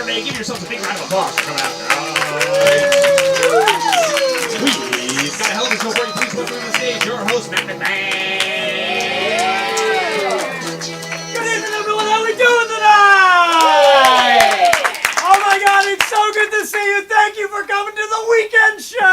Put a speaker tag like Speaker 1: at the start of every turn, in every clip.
Speaker 1: Saturday. Give yourselves a big round of applause for coming out. We've got a hell of a show for you. Please welcome to the stage your host, Matt McMahon.
Speaker 2: Good evening, everyone. How we doing tonight? Oh my God, it's so good to see you. Thank you for coming to the weekend show.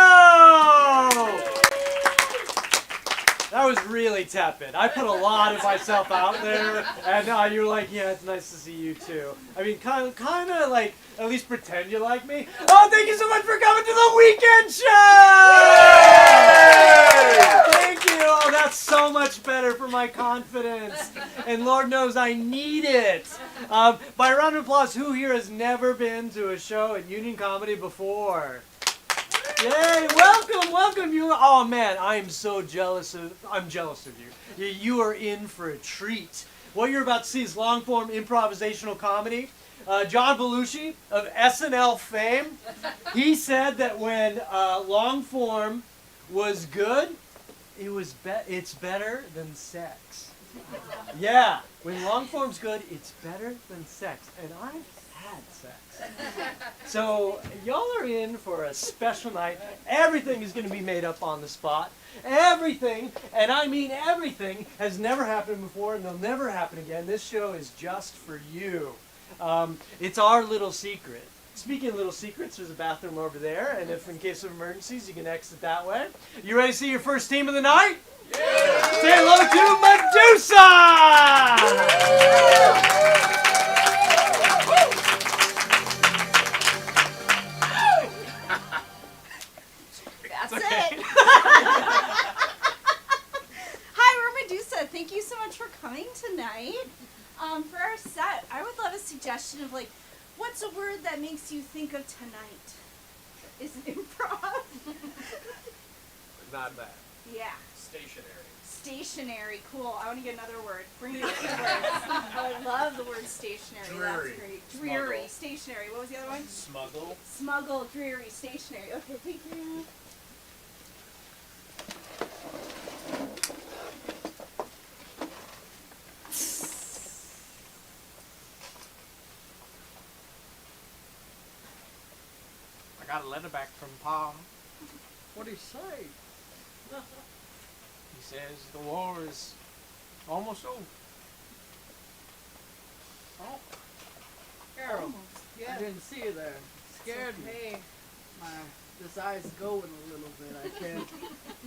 Speaker 2: That was really tepid. I put a lot of myself out there, and you're like, yeah, it's nice to see you too. I mean, kind of like, at least pretend you like me. Oh, thank you so much for coming to the weekend show! Thank you. Oh, that's so much better for my confidence. And Lord knows I need it. By a round of applause, who here has never been to a show at Union Comedy before? Yay! Welcome! Oh man, I am so jealous of. I'm jealous of you. You are in for a treat. What you're about to see is long-form improvisational comedy. John Belushi of SNL fame, he said that when long-form was good, it's better than sex. Yeah, when long-form's good, it's better than sex, and I've had sex. So y'all are in for a special night. Everything is going to be made up on the spot. Everything, and I mean everything, has never happened before and will never happen again. This show is just for you. It's our little secret. Speaking of little secrets, there's a bathroom over there, and if in case of emergencies, you can exit that way. You ready to see your first team of the night? Yeah! Say hello to Medusa!
Speaker 3: That's it. Hi, we're Medusa. Thank you so much for coming tonight. For our set, I would love a suggestion of like, what's a word that makes you think of tonight? Is it improv?
Speaker 1: Not bad.
Speaker 3: Yeah.
Speaker 1: Stationary.
Speaker 3: Stationary. Cool. I want to get another word. Bring me the words. Oh, I love the word stationary.
Speaker 1: Dreary.
Speaker 3: That's great. Dreary.
Speaker 1: Smuggle.
Speaker 3: Stationary. What was the other one?
Speaker 1: Smuggle.
Speaker 3: Smuggle. Dreary. Stationary. Okay, thank you.
Speaker 4: I got a letter back from Pa. What'd he say? He says the war is almost over. Oh, Carol,
Speaker 5: Yeah.
Speaker 4: I didn't see you there. It scared me.
Speaker 5: Hey,
Speaker 4: This eye's going a little bit. I can't.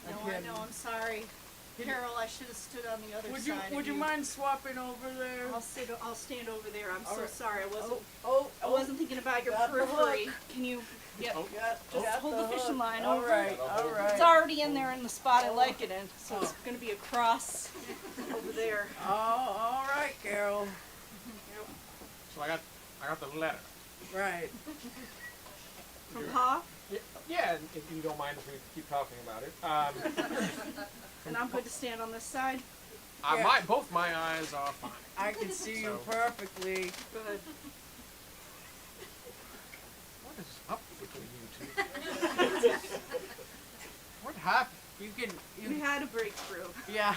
Speaker 5: no, I know. I'm sorry, Carol. I should have stood on the other
Speaker 4: Would you
Speaker 5: side.
Speaker 4: Would you mind swapping over there?
Speaker 5: I'll stand over there. I'm
Speaker 4: All
Speaker 5: so
Speaker 4: right.
Speaker 5: sorry. I
Speaker 4: Oh,
Speaker 5: wasn't thinking about your
Speaker 4: got the
Speaker 5: periphery.
Speaker 4: hook.
Speaker 5: Can you? Yep.
Speaker 4: got
Speaker 5: Just hold the
Speaker 4: hook.
Speaker 5: fishing line
Speaker 4: All
Speaker 5: over.
Speaker 4: right.
Speaker 5: It's already in there in the spot I like it in, so it's going to be across over there.
Speaker 4: Oh, all right, Carol.
Speaker 1: So I got the letter.
Speaker 4: Right.
Speaker 5: From Pa,
Speaker 1: Yeah, if you don't mind if we keep talking about it.
Speaker 5: and I'm going to stand on this side.
Speaker 4: Yeah.
Speaker 1: Both my eyes are fine.
Speaker 4: I can see you
Speaker 1: So-
Speaker 4: perfectly.
Speaker 5: Good.
Speaker 1: What is up between you two?
Speaker 4: What happened? You
Speaker 5: We had a breakthrough.
Speaker 4: yeah,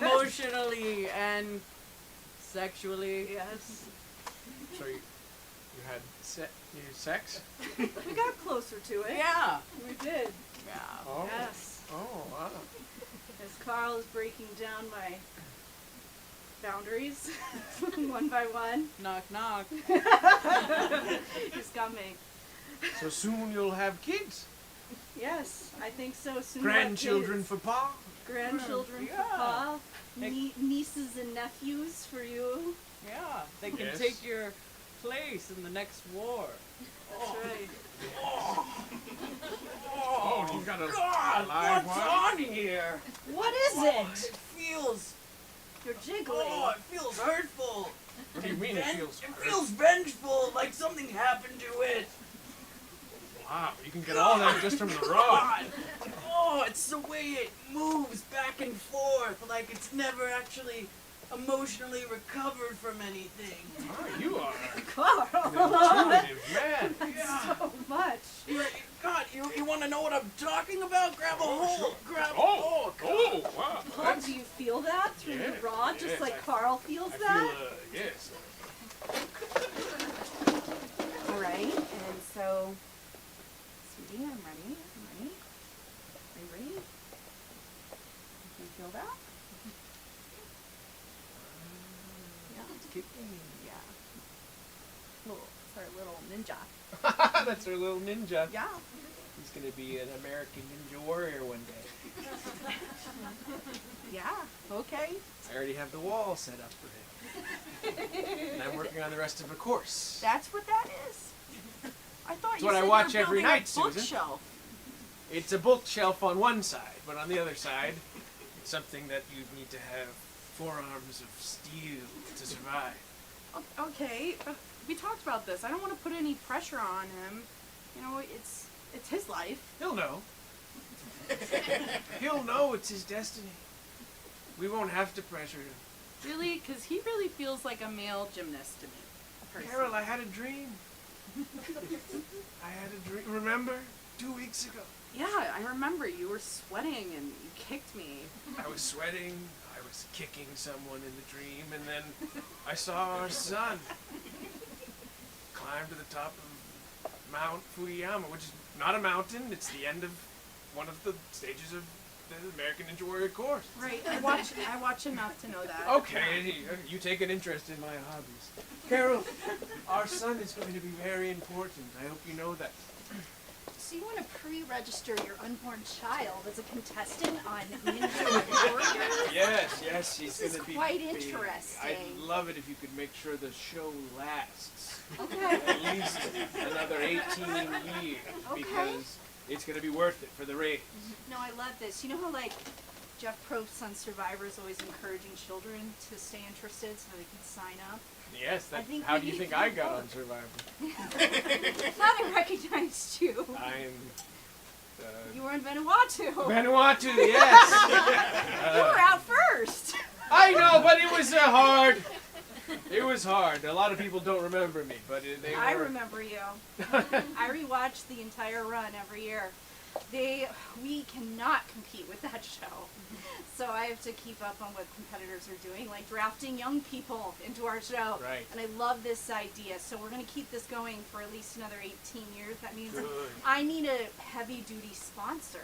Speaker 4: emotionally and sexually.
Speaker 5: Yes.
Speaker 1: So you had sex?
Speaker 5: We got closer to it.
Speaker 4: Yeah.
Speaker 5: We did.
Speaker 4: Yeah.
Speaker 1: Oh.
Speaker 5: Yes.
Speaker 1: Oh, wow.
Speaker 5: As Carl is breaking down my boundaries one by one.
Speaker 4: Knock knock.
Speaker 5: He's coming.
Speaker 1: So soon you'll have kids?
Speaker 5: Yes, I think so. Soon
Speaker 1: Grandchildren
Speaker 5: for
Speaker 1: for Pa?
Speaker 5: grandchildren
Speaker 4: Yeah.
Speaker 5: for Pa, nieces and nephews for you.
Speaker 4: Yeah. They can
Speaker 1: Yes.
Speaker 4: take your place in the next war.
Speaker 5: That's right.
Speaker 1: Oh, you got a
Speaker 4: God,
Speaker 1: live
Speaker 4: what's
Speaker 1: one?
Speaker 4: on here?
Speaker 5: What is it?
Speaker 4: It feels.
Speaker 5: You're jiggling.
Speaker 4: Oh, it feels hurtful.
Speaker 1: What do you mean it feels
Speaker 4: It
Speaker 1: hurt?
Speaker 4: feels vengeful, like something happened to it.
Speaker 1: Wow, you can get all that just from the rug.
Speaker 4: God. Oh, it's the way it moves back and forth, like it's never actually emotionally recovered from anything.
Speaker 1: Oh, you are
Speaker 5: Carl,
Speaker 1: an intuitive man.
Speaker 4: Yeah.
Speaker 5: so much.
Speaker 4: God, you want to know what I'm talking about? Grab a hold. Grab.
Speaker 1: Oh,
Speaker 4: God.
Speaker 1: oh, wow.
Speaker 5: Paul, do you feel that through
Speaker 1: Yeah,
Speaker 5: the rod, just
Speaker 1: yes,
Speaker 5: like
Speaker 1: I-
Speaker 5: Carl feels
Speaker 1: I
Speaker 5: that?
Speaker 1: feel, yes.
Speaker 6: tonight, and so, sweetie, I'm ready. Are you ready? Can you feel that? Yeah. It's our little ninja.
Speaker 2: That's our little ninja.
Speaker 6: Yeah.
Speaker 2: He's gonna be an American Ninja Warrior one day.
Speaker 6: Yeah. Okay.
Speaker 2: I already have the wall set up for him. And I'm working on the rest of the course.
Speaker 6: That's what that is. I thought
Speaker 2: It's
Speaker 6: you
Speaker 2: what I
Speaker 6: said
Speaker 2: watch
Speaker 6: you're
Speaker 2: every
Speaker 6: building a
Speaker 2: night, Susan.
Speaker 6: bookshelf.
Speaker 2: It's a bookshelf on one side, but on the other side, it's something that you need to have forearms of steel to survive.
Speaker 6: Okay, we talked about this. I don't want to put any pressure on him. You know, it's his life.
Speaker 2: He'll know. He'll know it's his destiny. We won't have to pressure him.
Speaker 6: Really? Because he really feels like a male gymnast to me. Personally.
Speaker 2: Carol, I had a dream. I had a dream. Remember? 2 weeks ago.
Speaker 6: Yeah, I remember you were sweating and you kicked me.
Speaker 2: I was sweating. I was kicking someone in the dream, and then I saw our son climb to the top of Mount Fuyama, which is not a mountain. It's the end of one of the stages of the American Ninja Warrior course.
Speaker 6: Right, I watch enough to know that.
Speaker 2: Okay, you take an interest in my hobbies. Carol, our son is going to be very important. I hope you know that.
Speaker 3: So you want to pre-register your unborn child as a contestant on Ninja Warrior?
Speaker 2: Yes, she's
Speaker 3: This is
Speaker 2: going to be
Speaker 3: quite
Speaker 2: big.
Speaker 3: interesting.
Speaker 2: I'd love it if you could make sure the show lasts
Speaker 3: Okay.
Speaker 2: at least another 18 years,
Speaker 3: Okay.
Speaker 2: because it's going to be worth it for the race.
Speaker 3: No, I love this. You know how like Jeff Probst on Survivor is always encouraging children to stay interested so they can sign up?
Speaker 2: Yes,
Speaker 3: I
Speaker 2: that,
Speaker 3: think
Speaker 2: how
Speaker 3: we
Speaker 2: do you
Speaker 3: need
Speaker 2: think
Speaker 3: to
Speaker 2: I
Speaker 3: do
Speaker 2: got
Speaker 3: both.
Speaker 2: on Survivor?
Speaker 3: I thought I recognized you.
Speaker 2: I'm
Speaker 3: You were in Vanuatu.
Speaker 2: Vanuatu, yes.
Speaker 3: You were out first.
Speaker 2: I know, but it was hard. It was hard. A lot of people don't remember me, but they were.
Speaker 3: I remember you. I rewatch the entire run every year. We cannot compete with that show. So I have to keep up on what competitors are doing, like drafting young people into our show.
Speaker 2: Right.
Speaker 3: And I love this idea. So we're going to keep this going for at least another 18 years. That means
Speaker 2: Good.
Speaker 3: I need a heavy-duty sponsor.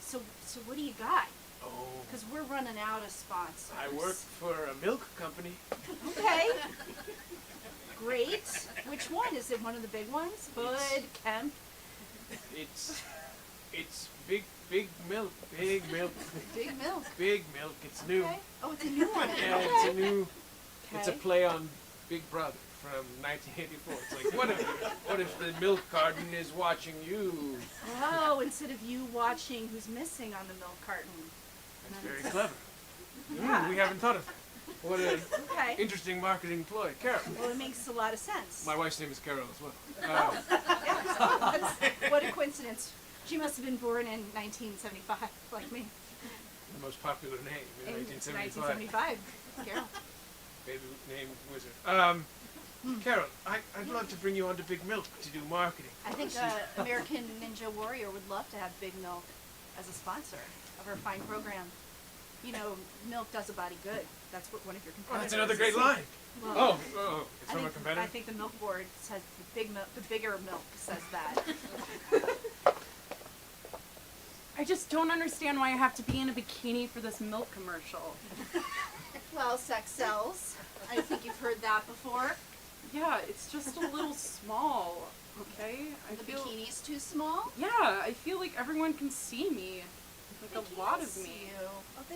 Speaker 3: So what do you got?
Speaker 2: Oh,
Speaker 3: Because we're running out of sponsors.
Speaker 2: I work for a milk company.
Speaker 3: Okay. Great. Which one? Is it one of the big ones? Bud, Kemp?
Speaker 2: It's big milk, big milk,
Speaker 3: Big Milk.
Speaker 2: big milk. It's new.
Speaker 3: Okay. Oh, it's a new one.
Speaker 2: Yeah,
Speaker 3: Okay.
Speaker 2: it's a new. It's a
Speaker 3: Okay.
Speaker 2: play on Big Brother from 1984. It's like, what if the milk carton is watching you?
Speaker 3: Oh, instead of you watching who's missing on the milk carton.
Speaker 2: That's very clever.
Speaker 3: Yeah.
Speaker 2: We haven't thought of that. What an
Speaker 3: Okay.
Speaker 2: interesting marketing ploy. Carol.
Speaker 3: Well, it makes a lot of sense.
Speaker 2: My wife's name is Carol as well.
Speaker 3: What a coincidence. She must have been born in 1975, like me.
Speaker 2: The most popular name in 1975.
Speaker 3: 1975. Carol.
Speaker 2: Baby name wizard. Carol, I'd love to bring you on to Big Milk to do marketing.
Speaker 3: I think American Ninja Warrior would love to have Big Milk as a sponsor of our fine program. You know, milk does a body good. That's what one of your
Speaker 2: Oh,
Speaker 3: competitors.
Speaker 2: that's another great line.
Speaker 3: Well,
Speaker 2: It's from a competitor?
Speaker 3: I think the milk board says the bigger milk says that.
Speaker 6: I just don't understand why I have to be in a bikini for this milk commercial.
Speaker 3: Well, sex sells. I think you've heard that before.
Speaker 6: Yeah, it's just a little small, okay?
Speaker 3: The bikini's too small.
Speaker 6: Yeah, I feel like everyone can see me. Like
Speaker 3: They
Speaker 6: a lot
Speaker 3: can't
Speaker 6: of
Speaker 3: see
Speaker 6: me.
Speaker 3: You. Oh,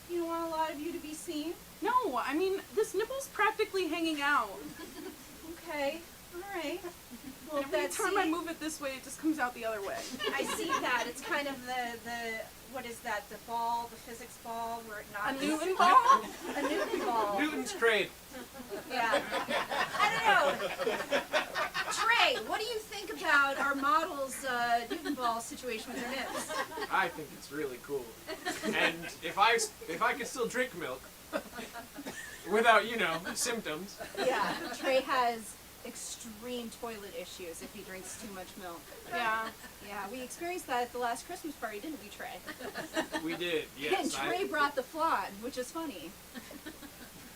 Speaker 3: you don't want a lot of you to be seen?
Speaker 6: No, I mean, this nipple's practically hanging out.
Speaker 3: Okay. All right. Well,
Speaker 6: Every
Speaker 3: that's
Speaker 6: time I move it this way, it just comes out the other way.
Speaker 3: I see that. It's kind of the what is that? The ball, the physics ball, where it
Speaker 6: A
Speaker 3: not
Speaker 6: Newton ball?
Speaker 3: a Newton ball.
Speaker 2: Newton's crate.
Speaker 3: Yeah. I don't know. Trey, what do you think about our model's Newton ball situation with her nips?
Speaker 2: I think it's really cool. And if I could still drink milk without, symptoms.
Speaker 3: Yeah. Trey has extreme toilet issues if he drinks too much milk.
Speaker 6: Yeah.
Speaker 3: Yeah, we experienced that at the last Christmas party, didn't we, Trey?
Speaker 2: We did, yes.
Speaker 3: And Trey brought the flan, which is funny.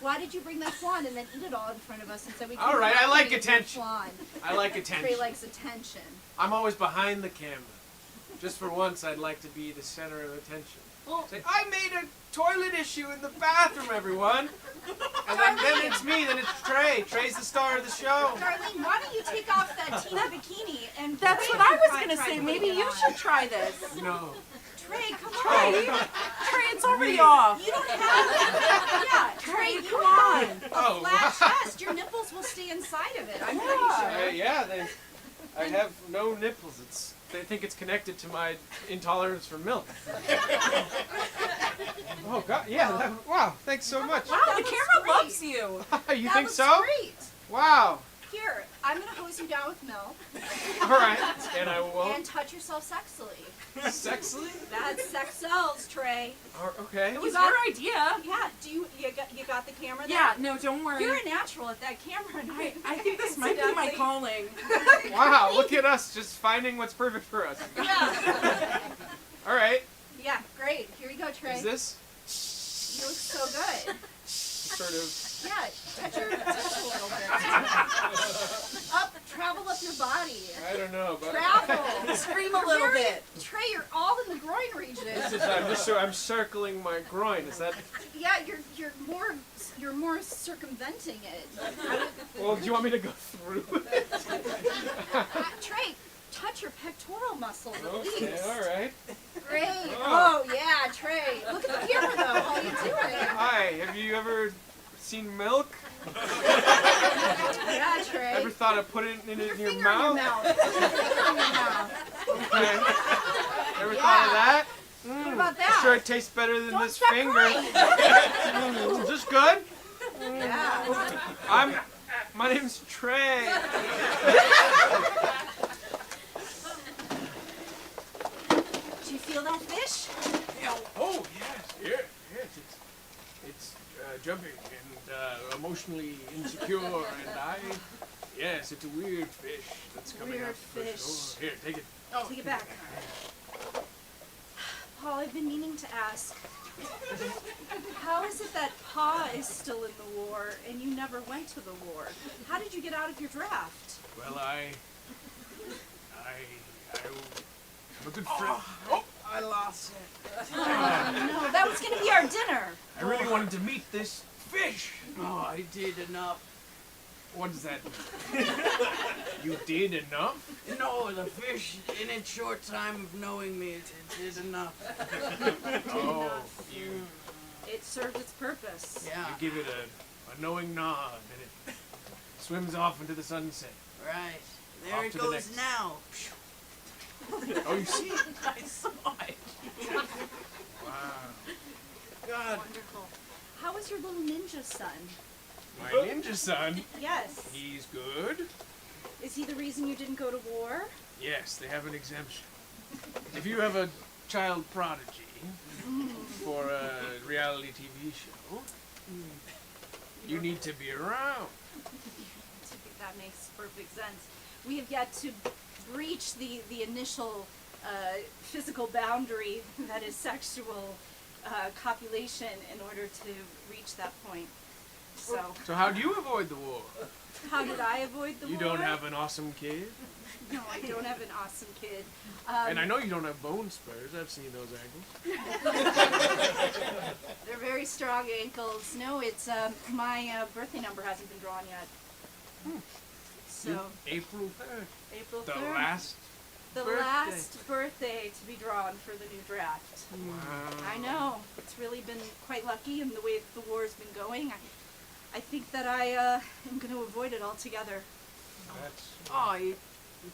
Speaker 3: Why did you bring that flan and then eat it all in front of us and said we
Speaker 1: All
Speaker 3: couldn't
Speaker 1: right,
Speaker 3: have
Speaker 1: I like
Speaker 3: any of your
Speaker 1: attention.
Speaker 3: flan?
Speaker 1: I like
Speaker 3: Trey
Speaker 1: attention.
Speaker 3: likes attention.
Speaker 1: I'm always behind the camera. Just for once, I'd like to be the center of attention.
Speaker 3: Well,
Speaker 1: Say, I made a toilet issue in the bathroom, everyone. And then it's me, then it's Trey. Trey's the star of the show.
Speaker 3: Darlene, why don't you take off that Tina bikini and
Speaker 6: That's
Speaker 3: Trey
Speaker 6: what I was
Speaker 3: can
Speaker 6: gonna
Speaker 3: try
Speaker 6: say.
Speaker 3: putting
Speaker 6: Maybe
Speaker 3: it
Speaker 6: you
Speaker 3: on.
Speaker 6: should try this.
Speaker 1: No.
Speaker 3: Trey, come
Speaker 6: Trey,
Speaker 3: on.
Speaker 6: Trey, it's already off.
Speaker 3: You don't have yeah, Trey, you
Speaker 6: come
Speaker 3: have
Speaker 6: on.
Speaker 3: a
Speaker 1: Oh,
Speaker 3: flat
Speaker 1: wow.
Speaker 3: chest. Your nipples will stay inside of it. I'm pretty
Speaker 6: Yeah.
Speaker 3: sure.
Speaker 1: Yeah, I have no nipples. They think it's connected to my intolerance for milk. Oh, God, yeah, wow, thanks so much.
Speaker 6: Wow,
Speaker 3: That
Speaker 6: the
Speaker 3: looks
Speaker 6: camera
Speaker 3: great.
Speaker 6: loves you.
Speaker 1: You
Speaker 3: That
Speaker 1: think
Speaker 3: looks
Speaker 1: so?
Speaker 3: Great.
Speaker 1: Wow.
Speaker 3: Here, I'm gonna hose you down with milk
Speaker 1: All right, and I will.
Speaker 3: and touch yourself sexily.
Speaker 1: Sexily?
Speaker 3: That's sex sells, Trey.
Speaker 1: Okay.
Speaker 6: It was
Speaker 3: got-
Speaker 6: your idea.
Speaker 3: Yeah. Do you got the camera there?
Speaker 6: Yeah, no, don't worry.
Speaker 3: You're a natural at that camera.
Speaker 6: I think this might be my
Speaker 3: Incidentally.
Speaker 6: calling.
Speaker 1: Wow, look at us just finding what's perfect for us.
Speaker 3: Yeah.
Speaker 1: All right,
Speaker 3: Yeah. Great. Here you go, Trey.
Speaker 1: is this
Speaker 3: You look so good.
Speaker 1: sort of...
Speaker 3: Yeah. Touch a little bit. Travel up your body.
Speaker 1: I don't know, but...
Speaker 3: Travel.
Speaker 6: Scream a little bit.
Speaker 3: Trey, you're all in the groin region.
Speaker 1: I'm circling my groin. Is that...
Speaker 3: Yeah, you're more circumventing it.
Speaker 1: Well, do you want me to go through it?
Speaker 3: Trey, touch your pectoral muscles at
Speaker 1: Okay,
Speaker 3: least.
Speaker 1: all right.
Speaker 3: Great.
Speaker 1: Oh.
Speaker 3: Oh yeah, Trey. Look at the camera though. How you doing?
Speaker 1: Hi, have you ever seen milk?
Speaker 3: Yeah, Trey.
Speaker 1: Ever thought of putting it in your
Speaker 3: Finger in your
Speaker 1: mouth?
Speaker 3: mouth. Put your finger in your mouth.
Speaker 1: Okay. Ever thought of that?
Speaker 3: What about that?
Speaker 1: Sure, it tastes better than
Speaker 3: Don't
Speaker 1: this
Speaker 3: stop
Speaker 1: finger.
Speaker 3: crying.
Speaker 1: Is this good?
Speaker 3: Yeah.
Speaker 1: My name's Trey.
Speaker 3: Do you feel that fish?
Speaker 1: Oh yes. It's jumping and emotionally insecure, and yes, it's a weird fish that's coming
Speaker 3: Weird
Speaker 1: up. for
Speaker 3: fish.
Speaker 1: sure. Here, take it.
Speaker 3: Take it back. Paul, I've been meaning to ask. How is it that Pa is still in the war and you never went to the war? How did you get out of your draft?
Speaker 1: Well, I'm a good friend. Oh,
Speaker 4: I lost it.
Speaker 3: No, that was going to be our dinner.
Speaker 1: I really wanted to meet this fish.
Speaker 4: Oh, I did enough.
Speaker 1: What does that mean? You did enough?
Speaker 4: No, the fish, in its short time of knowing me, it did enough.
Speaker 1: Oh, you
Speaker 3: It served its purpose.
Speaker 4: Yeah,
Speaker 1: give it a knowing nod, and it swims off into the sunset.
Speaker 4: right. There
Speaker 1: Off
Speaker 4: it
Speaker 1: to the
Speaker 4: goes
Speaker 1: next.
Speaker 4: now.
Speaker 1: Oh, you see?
Speaker 4: I saw it.
Speaker 1: Wow.
Speaker 4: God.
Speaker 3: Wonderful. How is your little ninja son?
Speaker 1: My ninja son,
Speaker 3: Yes.
Speaker 1: he's good.
Speaker 3: Is he the reason you didn't go to war?
Speaker 1: Yes, they have an exemption. If you have a child prodigy for a reality TV show, you need to be around.
Speaker 3: That makes perfect sense. We have yet to breach the initial physical boundary that is sexual copulation in order to reach that point. So,
Speaker 1: So how do you avoid the war?
Speaker 3: how did I avoid the
Speaker 1: You
Speaker 3: war?
Speaker 1: don't have an awesome kid?
Speaker 3: No, I don't have an awesome kid.
Speaker 1: And I know you don't have bone spurs. I've seen those ankles.
Speaker 3: They're very strong ankles. No, it's my birthday number hasn't been drawn yet. So
Speaker 1: April 3rd.
Speaker 3: April
Speaker 1: The
Speaker 3: 3rd,
Speaker 1: last.
Speaker 3: the
Speaker 1: birthday.
Speaker 3: last birthday to be drawn for the new draft.
Speaker 1: Wow.
Speaker 3: I know. It's really been quite lucky in the way that the war's been going. I think that I am going to avoid it altogether.
Speaker 1: That's.
Speaker 4: Oh, you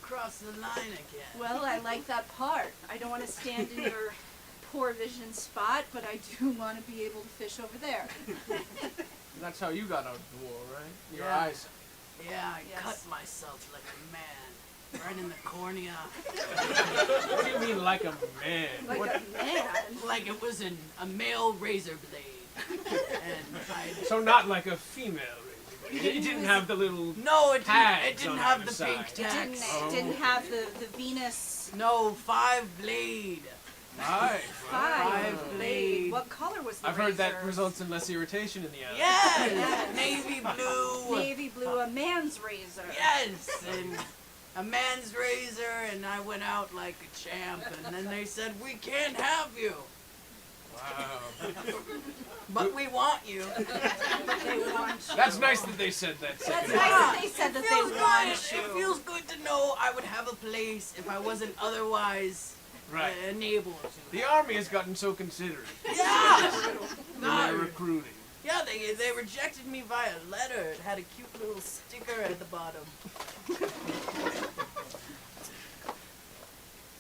Speaker 4: crossed the line again.
Speaker 3: Well, I like that part. I don't want to stand in your poor vision spot, but I do want to be able to fish over there.
Speaker 1: That's how you got out of the war, right? Your
Speaker 4: Yeah.
Speaker 1: eyes.
Speaker 4: Yeah, I
Speaker 3: Yes.
Speaker 4: cut myself like a man. Right in the cornea.
Speaker 1: What do you mean, like a man?
Speaker 3: Like
Speaker 1: What-
Speaker 3: a man.
Speaker 4: Like it was a male razor blade. And I...
Speaker 1: So not like a female razor. It didn't have the little.
Speaker 4: No, it
Speaker 1: Tags
Speaker 4: didn't
Speaker 1: on
Speaker 4: have
Speaker 1: either
Speaker 4: the pink
Speaker 1: side.
Speaker 3: It
Speaker 4: tags.
Speaker 3: didn't have the Venus.
Speaker 4: No, 5 blade.
Speaker 1: 5.
Speaker 4: Five blade.
Speaker 5: What color was the
Speaker 1: I've heard that
Speaker 5: razor?
Speaker 1: results in less irritation in the eye.
Speaker 4: Yes! Navy blue.
Speaker 5: Navy blue, a man's razor.
Speaker 4: Yes! And a man's razor, and I went out like a champ, and then they said, we can't have you.
Speaker 1: Wow.
Speaker 4: But we want you.
Speaker 5: They want you.
Speaker 1: That's nice that they said that.
Speaker 5: That's
Speaker 1: second.
Speaker 5: nice that they said that they
Speaker 4: Feels
Speaker 5: want
Speaker 4: good.
Speaker 5: you.
Speaker 4: It feels good to know I would have a place if I wasn't otherwise
Speaker 1: Right.
Speaker 4: enabled to.
Speaker 1: The army has gotten so considerate
Speaker 4: Yeah!
Speaker 1: when they're
Speaker 4: No.
Speaker 1: recruiting.
Speaker 4: Yeah, they rejected me via letter. It had a cute little sticker at the bottom.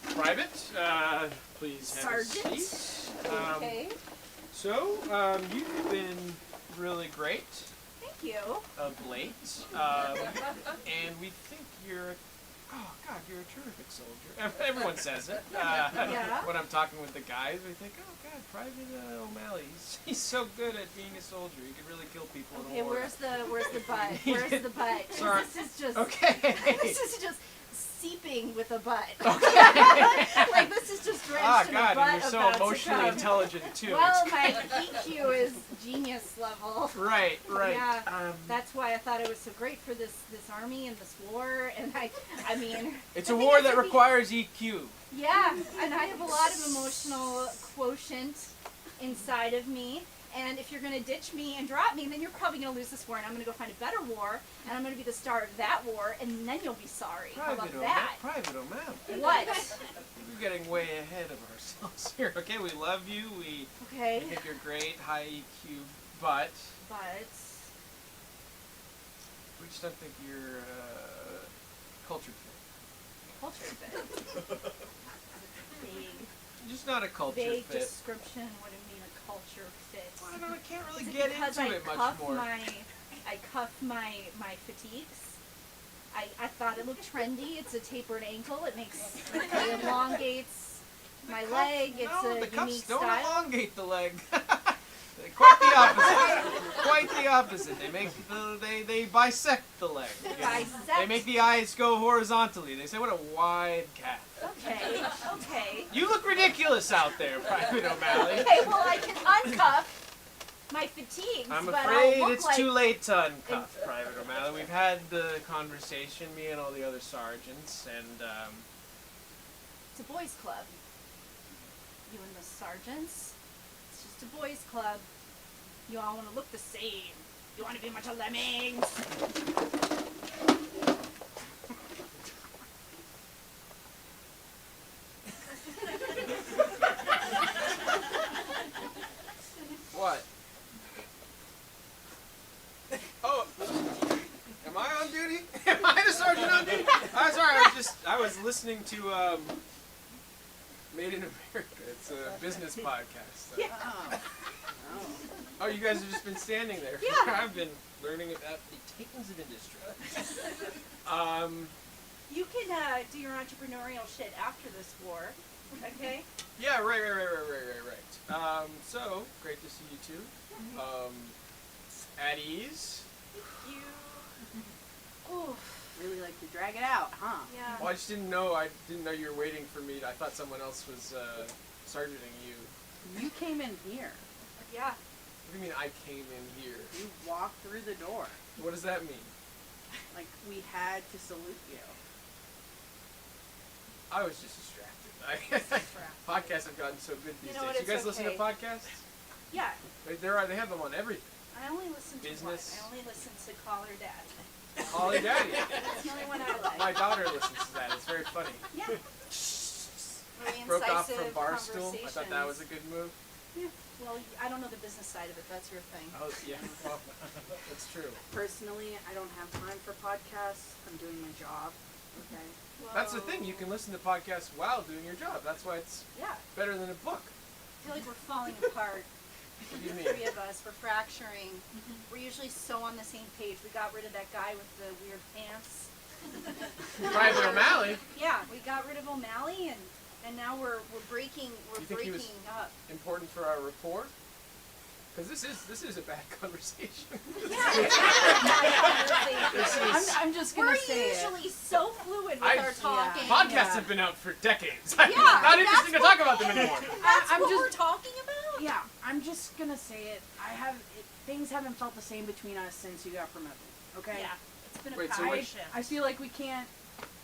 Speaker 1: Private, please have
Speaker 5: Sergeant.
Speaker 1: a seat.
Speaker 5: Okay.
Speaker 1: So, you've been really great
Speaker 5: Thank you.
Speaker 1: of late, and we think you're you're a terrific soldier. Everyone says it.
Speaker 5: Yeah.
Speaker 1: When I'm talking with the guys, they think, oh God, Private O'Malley, he's so good at being a soldier. He could really kill people in
Speaker 5: Okay,
Speaker 1: a war.
Speaker 5: where's the butt? Where's the butt? 'Cause
Speaker 1: Sorry.
Speaker 5: This is just
Speaker 1: Okay.
Speaker 5: this is just seeping with a butt.
Speaker 1: Okay.
Speaker 5: Like this is just drenched
Speaker 1: Ah,
Speaker 5: in a
Speaker 1: God,
Speaker 5: butt
Speaker 1: and you're so
Speaker 5: about to
Speaker 1: emotionally
Speaker 5: come.
Speaker 1: intelligent too.
Speaker 5: Well,
Speaker 1: It's
Speaker 5: my EQ is genius level.
Speaker 1: right.
Speaker 5: Yeah, that's why I thought it was so great for this army and this war. And I mean,
Speaker 1: It's
Speaker 5: the
Speaker 1: a
Speaker 5: thing
Speaker 1: war
Speaker 5: is,
Speaker 1: that
Speaker 5: if you-
Speaker 1: requires EQ.
Speaker 5: Yeah, and I have a lot of emotional quotient inside of me. And if you're going to ditch me and drop me, then you're probably going to lose this war. And I'm going to go find a better war. And I'm going to be the star of that war. And then you'll be sorry. How about that?
Speaker 1: Private O'Malley.
Speaker 5: What?
Speaker 1: We're getting way ahead of ourselves here. Okay, we love you. We
Speaker 5: Okay.
Speaker 1: think you're great, high EQ, but
Speaker 5: But
Speaker 1: we just don't think you're cultured fit.
Speaker 5: culture fit. Vague.
Speaker 1: You're just not a culture
Speaker 5: Vague
Speaker 1: fit.
Speaker 5: description wouldn't mean a culture fit.
Speaker 1: I don't know, I can't really
Speaker 5: Is it
Speaker 1: get
Speaker 5: because
Speaker 1: into
Speaker 5: I
Speaker 1: it much
Speaker 5: cuff
Speaker 1: more.
Speaker 5: I cuff my fatigues. I thought it looked trendy. It's a tapered ankle. It it elongates my leg. It's
Speaker 1: no,
Speaker 5: a
Speaker 1: the cuffs
Speaker 5: unique
Speaker 1: don't
Speaker 5: style.
Speaker 1: elongate the leg. Quite the opposite. Quite the opposite. They make they bisect the leg.
Speaker 5: Bisect?
Speaker 1: They make the eyes go horizontally. They say, "What a wide calf."
Speaker 5: Okay, okay.
Speaker 1: You look ridiculous out there, Private O'Malley.
Speaker 5: Okay, well I can uncuff my fatigues,
Speaker 1: I'm
Speaker 5: but
Speaker 1: afraid
Speaker 5: I'll look
Speaker 1: it's
Speaker 5: like
Speaker 1: too late to uncuff, Private O'Malley. We've had the conversation, me and all the other sergeants, and
Speaker 5: it's a boys' club. You and the sergeants. It's just a boys' club. You all want to look the same. You want to be a bunch of lemmings.
Speaker 1: what? Oh, am I on duty? Am I the sergeant on duty? I'm sorry. I was listening to Made in America. It's a business podcast. Oh, you guys have just been standing there.
Speaker 5: Yeah.
Speaker 1: I've been learning about the Titans of industry.
Speaker 5: You can do your entrepreneurial shit after this war, okay?
Speaker 1: Yeah, right. So, great to see you two. At ease.
Speaker 5: You. Oof.
Speaker 6: Really like to drag it out, huh?
Speaker 5: Yeah.
Speaker 1: Well, I just didn't know. I didn't know you were waiting for me. I thought someone else was sergeanting you.
Speaker 6: You came in here.
Speaker 5: Yeah.
Speaker 1: What do you mean I came in here?
Speaker 6: You walked through the door.
Speaker 1: What does that mean?
Speaker 6: Like, we had to salute you.
Speaker 1: I was just distracted. Podcasts have gotten so good these
Speaker 5: You know what,
Speaker 1: days. You
Speaker 5: it's
Speaker 1: guys listen to
Speaker 5: okay.
Speaker 1: podcasts?
Speaker 5: Yeah.
Speaker 1: They have them on everything.
Speaker 5: I only listen to
Speaker 1: Business.
Speaker 5: one. I only listen to Call Her Daddy.
Speaker 1: Holly Daddy.
Speaker 5: That's the only one I like.
Speaker 1: My daughter listens to that. It's very funny.
Speaker 5: Yeah. Really
Speaker 1: Broke off
Speaker 5: incisive
Speaker 1: from Barstool. I thought that was a
Speaker 5: conversations.
Speaker 1: good move.
Speaker 5: Yeah. Well, I don't know the business side of it. That's your thing.
Speaker 1: Oh, yeah. Well, that's true.
Speaker 6: Personally, I don't have time for podcasts. I'm doing my job. Okay.
Speaker 1: That's the thing. You can listen to podcasts while doing your job. That's why it's
Speaker 5: Yeah.
Speaker 1: better than a book.
Speaker 5: I feel like we're falling apart.
Speaker 1: What do you
Speaker 5: The
Speaker 1: mean?
Speaker 5: three of us, we're fracturing. We're usually so on the same page. We got rid of that guy with the weird pants.
Speaker 1: Private O'Malley.
Speaker 5: Yeah, we got rid of O'Malley, and now we're breaking
Speaker 1: You think he was-
Speaker 5: up.
Speaker 1: Important for our rapport. Because this is a bad conversation.
Speaker 6: I'm just gonna
Speaker 5: We're
Speaker 6: say
Speaker 5: usually so fluid with
Speaker 1: I-
Speaker 5: our talking.
Speaker 1: Podcasts have been out for decades. Not
Speaker 5: that's
Speaker 1: interesting to talk about them anymore.
Speaker 5: That's
Speaker 6: I'm
Speaker 5: what
Speaker 6: just-
Speaker 5: we're talking about?
Speaker 6: Yeah, I'm just gonna say it. Things haven't felt the same between us since you got promoted. Okay.
Speaker 5: Yeah. It's been a
Speaker 1: Wait, so
Speaker 5: power
Speaker 1: what-
Speaker 5: shift.
Speaker 6: I feel like we can't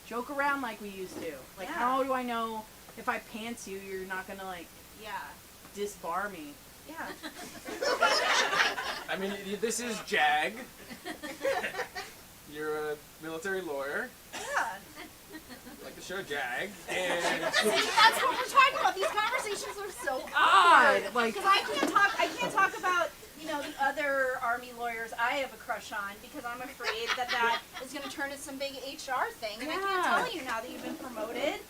Speaker 6: joke around like we used to. Like,
Speaker 5: Yeah.
Speaker 6: how do I know if I pants you, you're not gonna like
Speaker 5: Yeah.
Speaker 6: disbar me?
Speaker 5: Yeah.
Speaker 1: I mean, this is JAG. You're a military lawyer,
Speaker 5: Yeah.
Speaker 1: like the show JAG, and
Speaker 5: See, that's what we're talking about. These conversations are so
Speaker 6: Odd,
Speaker 5: awkward.
Speaker 6: like-
Speaker 5: Because I can't talk about, you know, the other Army lawyers I have a crush on because I'm afraid that is going to turn into some big HR thing. And I can't
Speaker 6: Yeah.
Speaker 5: tell you now that you've been promoted.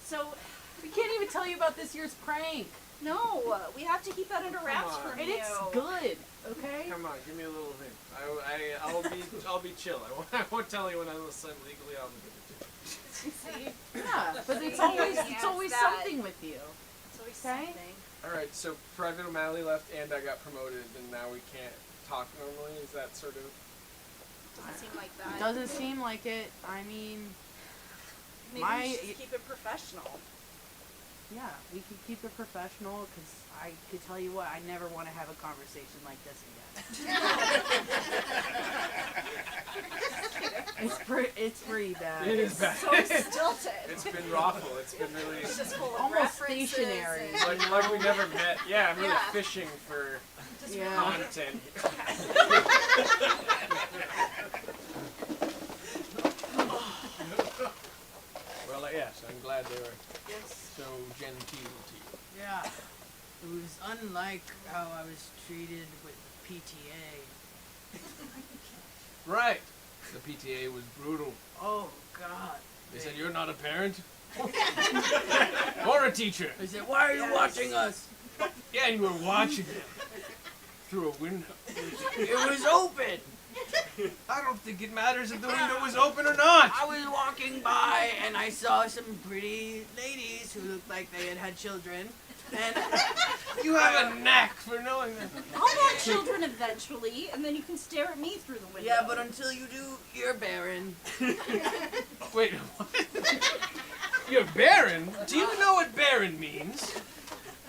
Speaker 5: So,
Speaker 6: We can't even tell you about this year's prank.
Speaker 5: no, we have to keep that under wraps
Speaker 1: Come on.
Speaker 5: from
Speaker 6: And
Speaker 5: you.
Speaker 6: it's good, okay?
Speaker 1: come on, give me a little hint. I'll be chill. I won't tell you when I'm legally obligated to.
Speaker 5: See?
Speaker 6: Yeah, but it's
Speaker 5: See,
Speaker 6: always
Speaker 5: yes, that.
Speaker 6: something with you.
Speaker 5: It's always
Speaker 6: Okay.
Speaker 5: something.
Speaker 1: All right, so Private O'Malley left, and I got promoted, and now we can't talk normally. Is that sort of?
Speaker 5: Doesn't seem like that.
Speaker 6: Doesn't seem like it. I mean,
Speaker 5: Maybe we should just keep it professional.
Speaker 6: yeah, we could keep it professional because I could tell you what, I never want to have a conversation like this again. It's pretty bad.
Speaker 1: It is bad.
Speaker 5: So stilted.
Speaker 1: It's been awful. It's been really
Speaker 5: It's just full of
Speaker 6: Almost
Speaker 5: references
Speaker 6: stationary.
Speaker 5: and-
Speaker 1: like we never met. Yeah, I'm really
Speaker 5: Yeah.
Speaker 1: fishing for
Speaker 6: Yeah.
Speaker 1: content. Well, yes, I'm glad they were
Speaker 4: Yes.
Speaker 1: so genteel to you.
Speaker 4: Yeah. It was unlike how I was treated with the PTA.
Speaker 1: Right. The PTA was brutal.
Speaker 4: Oh God.
Speaker 1: They said you're not a parent or a teacher.
Speaker 4: They said, "Why are you watching us?"
Speaker 1: Yeah, and you were watching them through a window.
Speaker 4: It was open.
Speaker 1: I don't think it matters if the window was open or not.
Speaker 4: I was walking by and I saw some pretty ladies who looked like they had had children. And
Speaker 1: You have a knack for knowing that.
Speaker 5: I'll have children eventually, and then you can stare at me through the window.
Speaker 4: yeah, but until you do, you're barren.
Speaker 1: Wait, what? You're barren? Do you know what barren means?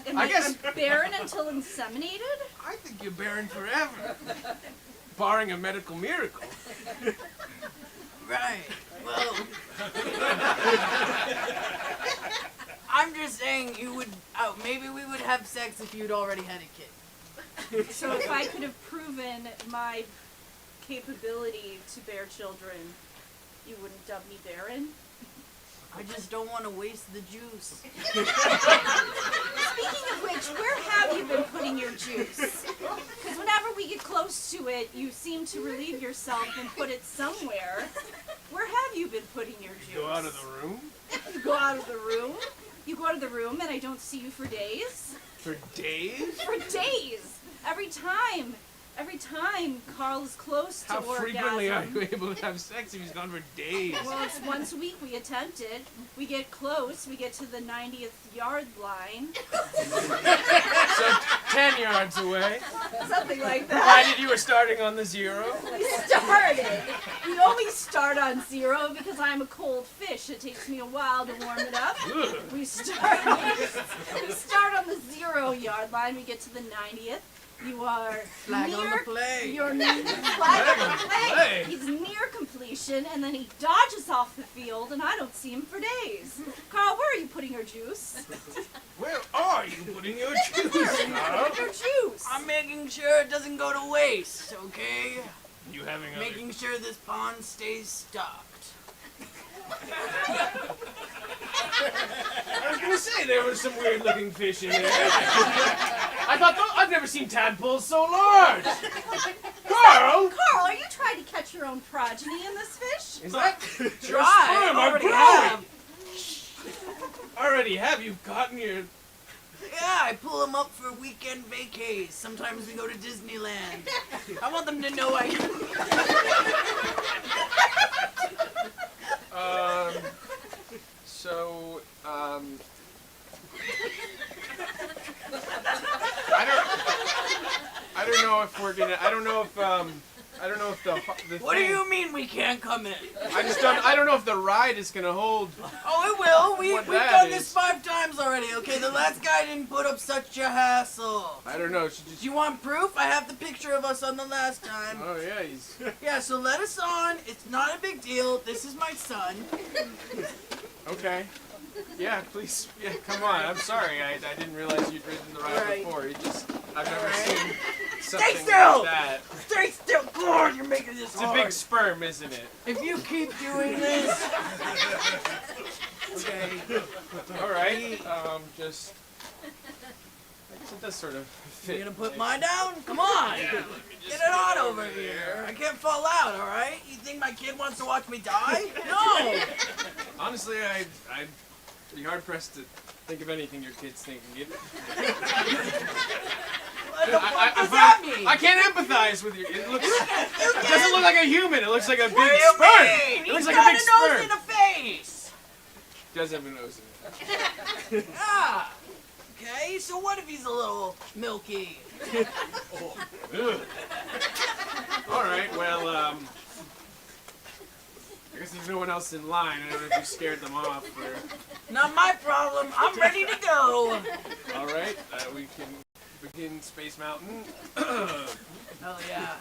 Speaker 5: Am
Speaker 1: I guess-
Speaker 5: I'm barren until inseminated?
Speaker 1: I think you're barren forever. Barring a medical miracle.
Speaker 4: Right. Well, I'm just saying you would. Oh, maybe we would have sex if you'd already had a kid.
Speaker 5: So if I could have proven my capability to bear children, you wouldn't dub me barren?
Speaker 4: I just don't want to waste the juice.
Speaker 5: Speaking of which, where have you been putting your juice? Because whenever we get close to it, you seem to relieve yourself and put it somewhere. Where have you been putting your juice?
Speaker 1: Go out of the room?
Speaker 5: You go out of the room. You go out of the room and I don't see you for days.
Speaker 1: For days?
Speaker 5: For days. Every time Carl is close to
Speaker 1: How
Speaker 5: orgasm.
Speaker 1: frequently are you able to have sex if he's gone for days?
Speaker 5: Well, it's once a week we attempt it. We get close. We get to the 90th yard line.
Speaker 1: So 10 yards away.
Speaker 5: Something like that.
Speaker 1: Provided you were starting on the 0.
Speaker 5: We started. We always start on 0 because I'm a cold fish. It takes me a while to warm it up.
Speaker 1: Ugh.
Speaker 5: We start on the 0 yard line. We get to the 90th. You are
Speaker 4: Flag
Speaker 5: near,
Speaker 4: on the play.
Speaker 5: You're near flag on the play.
Speaker 1: Play.
Speaker 5: He's near completion, and then he dodges off the field, and I don't see him for days. Carl, where are you putting your juice?
Speaker 1: Where are you putting your juice, Carl?
Speaker 5: Your juice.
Speaker 4: I'm making sure it doesn't go to waste, okay?
Speaker 1: You having other...
Speaker 4: Making sure this pond stays stocked.
Speaker 1: I was gonna say there was some weird looking fish in there. I thought I've never seen tadpoles so large. Carl,
Speaker 5: Carl, are you trying to catch your own progeny in this fish?
Speaker 1: is that your
Speaker 4: Try,
Speaker 1: sperm are
Speaker 4: already
Speaker 1: growing?
Speaker 4: have.
Speaker 1: Already have you gotten your?
Speaker 4: Yeah, I pull them up for weekend vacays. Sometimes we go to Disneyland. I want them to know I.
Speaker 1: So I know if we're gonna. I don't know if the
Speaker 4: What do
Speaker 1: thing-
Speaker 4: you mean we can't come in?
Speaker 1: I don't know if the ride is gonna hold.
Speaker 4: Oh, it will.
Speaker 1: What
Speaker 4: We've
Speaker 1: that
Speaker 4: done
Speaker 1: is.
Speaker 4: this 5 times already, okay? The last guy didn't put up such a hassle.
Speaker 1: I don't know.
Speaker 4: Do you want proof? I have the picture of us on the last time.
Speaker 1: Oh yeah, he's.
Speaker 4: Yeah, so let us on. It's not a big deal. This is my son.
Speaker 1: Okay. Yeah, please. Yeah, come on. I'm sorry. I didn't realize you'd ridden the ride
Speaker 4: Alright.
Speaker 1: before. I've never
Speaker 4: Alright.
Speaker 1: seen something
Speaker 4: still!
Speaker 1: like that.
Speaker 4: Stay still. God, you're making this
Speaker 1: It's a
Speaker 4: hard.
Speaker 1: big sperm, isn't it?
Speaker 4: If you keep doing this. Okay.
Speaker 1: All right. Just. I guess it does sort of fit.
Speaker 4: You gonna put mine down? Come on.
Speaker 1: Yeah, let me just
Speaker 4: Get it on over here. I can't fall out, alright? You think my kid wants to watch me die? No!
Speaker 1: Honestly, I'd be hard pressed to think of anything your kid's thinking.
Speaker 4: What the fuck does that mean?
Speaker 1: I can't empathize with you. It doesn't look like a human. It looks like a big
Speaker 4: What do you
Speaker 1: sperm.
Speaker 4: mean?
Speaker 1: It looks
Speaker 4: He's
Speaker 1: like a
Speaker 4: got
Speaker 1: big
Speaker 4: a nose
Speaker 1: sperm.
Speaker 4: and a face.
Speaker 1: Does have a nose in it.
Speaker 4: Ah. Okay, so what if he's a little milky?
Speaker 1: Ugh. All right. Well, I guess there's no one else in line. I don't know if you scared them off. Or...
Speaker 4: Not my problem. I'm ready to go.
Speaker 1: All right. We can begin Space Mountain.
Speaker 4: Oh yeah.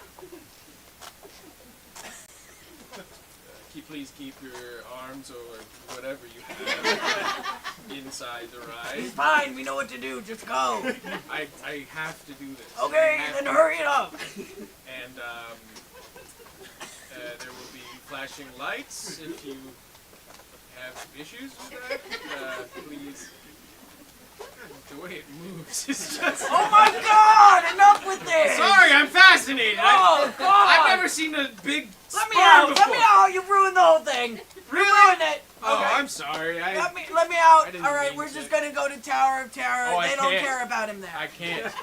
Speaker 1: Please keep your arms or whatever you have inside the ride.
Speaker 4: It's fine. We know what to do. Just go.
Speaker 1: I have to do this.
Speaker 4: Okay,
Speaker 1: I have
Speaker 4: then
Speaker 1: to.
Speaker 4: hurry it up.
Speaker 1: And there will be flashing lights if you have issues with that. Please. The way it moves is just.
Speaker 4: Oh my God! Enough with this.
Speaker 1: Sorry, I'm fascinated.
Speaker 4: Oh God!
Speaker 1: I've never seen a big
Speaker 4: Let me
Speaker 1: sperm
Speaker 4: out!
Speaker 1: before.
Speaker 4: Let me out! You ruined the whole thing. You ruined it.
Speaker 1: Oh,
Speaker 4: Okay.
Speaker 1: I'm sorry.
Speaker 4: Let me
Speaker 1: I
Speaker 4: out.
Speaker 1: didn't
Speaker 4: All right,
Speaker 1: mean
Speaker 4: we're
Speaker 1: to.
Speaker 4: just gonna go to Tower of Terror.
Speaker 1: Oh, I
Speaker 4: They don't
Speaker 1: can't.
Speaker 4: care about him there.
Speaker 1: can't.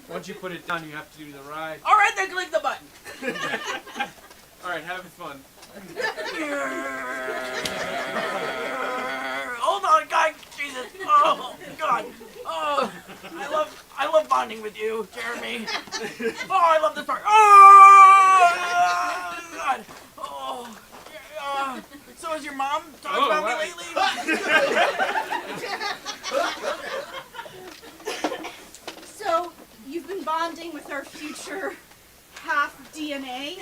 Speaker 1: Once you put it down, you have to do the ride.
Speaker 4: All right, then click the button.
Speaker 1: All right, have fun.
Speaker 4: Hold on, God, Jesus! Oh God! Oh, I love bonding with you, Jeremy. Oh, I love this part. Oh God! Oh. So has your mom talked
Speaker 1: Oh,
Speaker 4: about
Speaker 1: wow.
Speaker 4: me lately?
Speaker 3: So you've been bonding with our future half DNA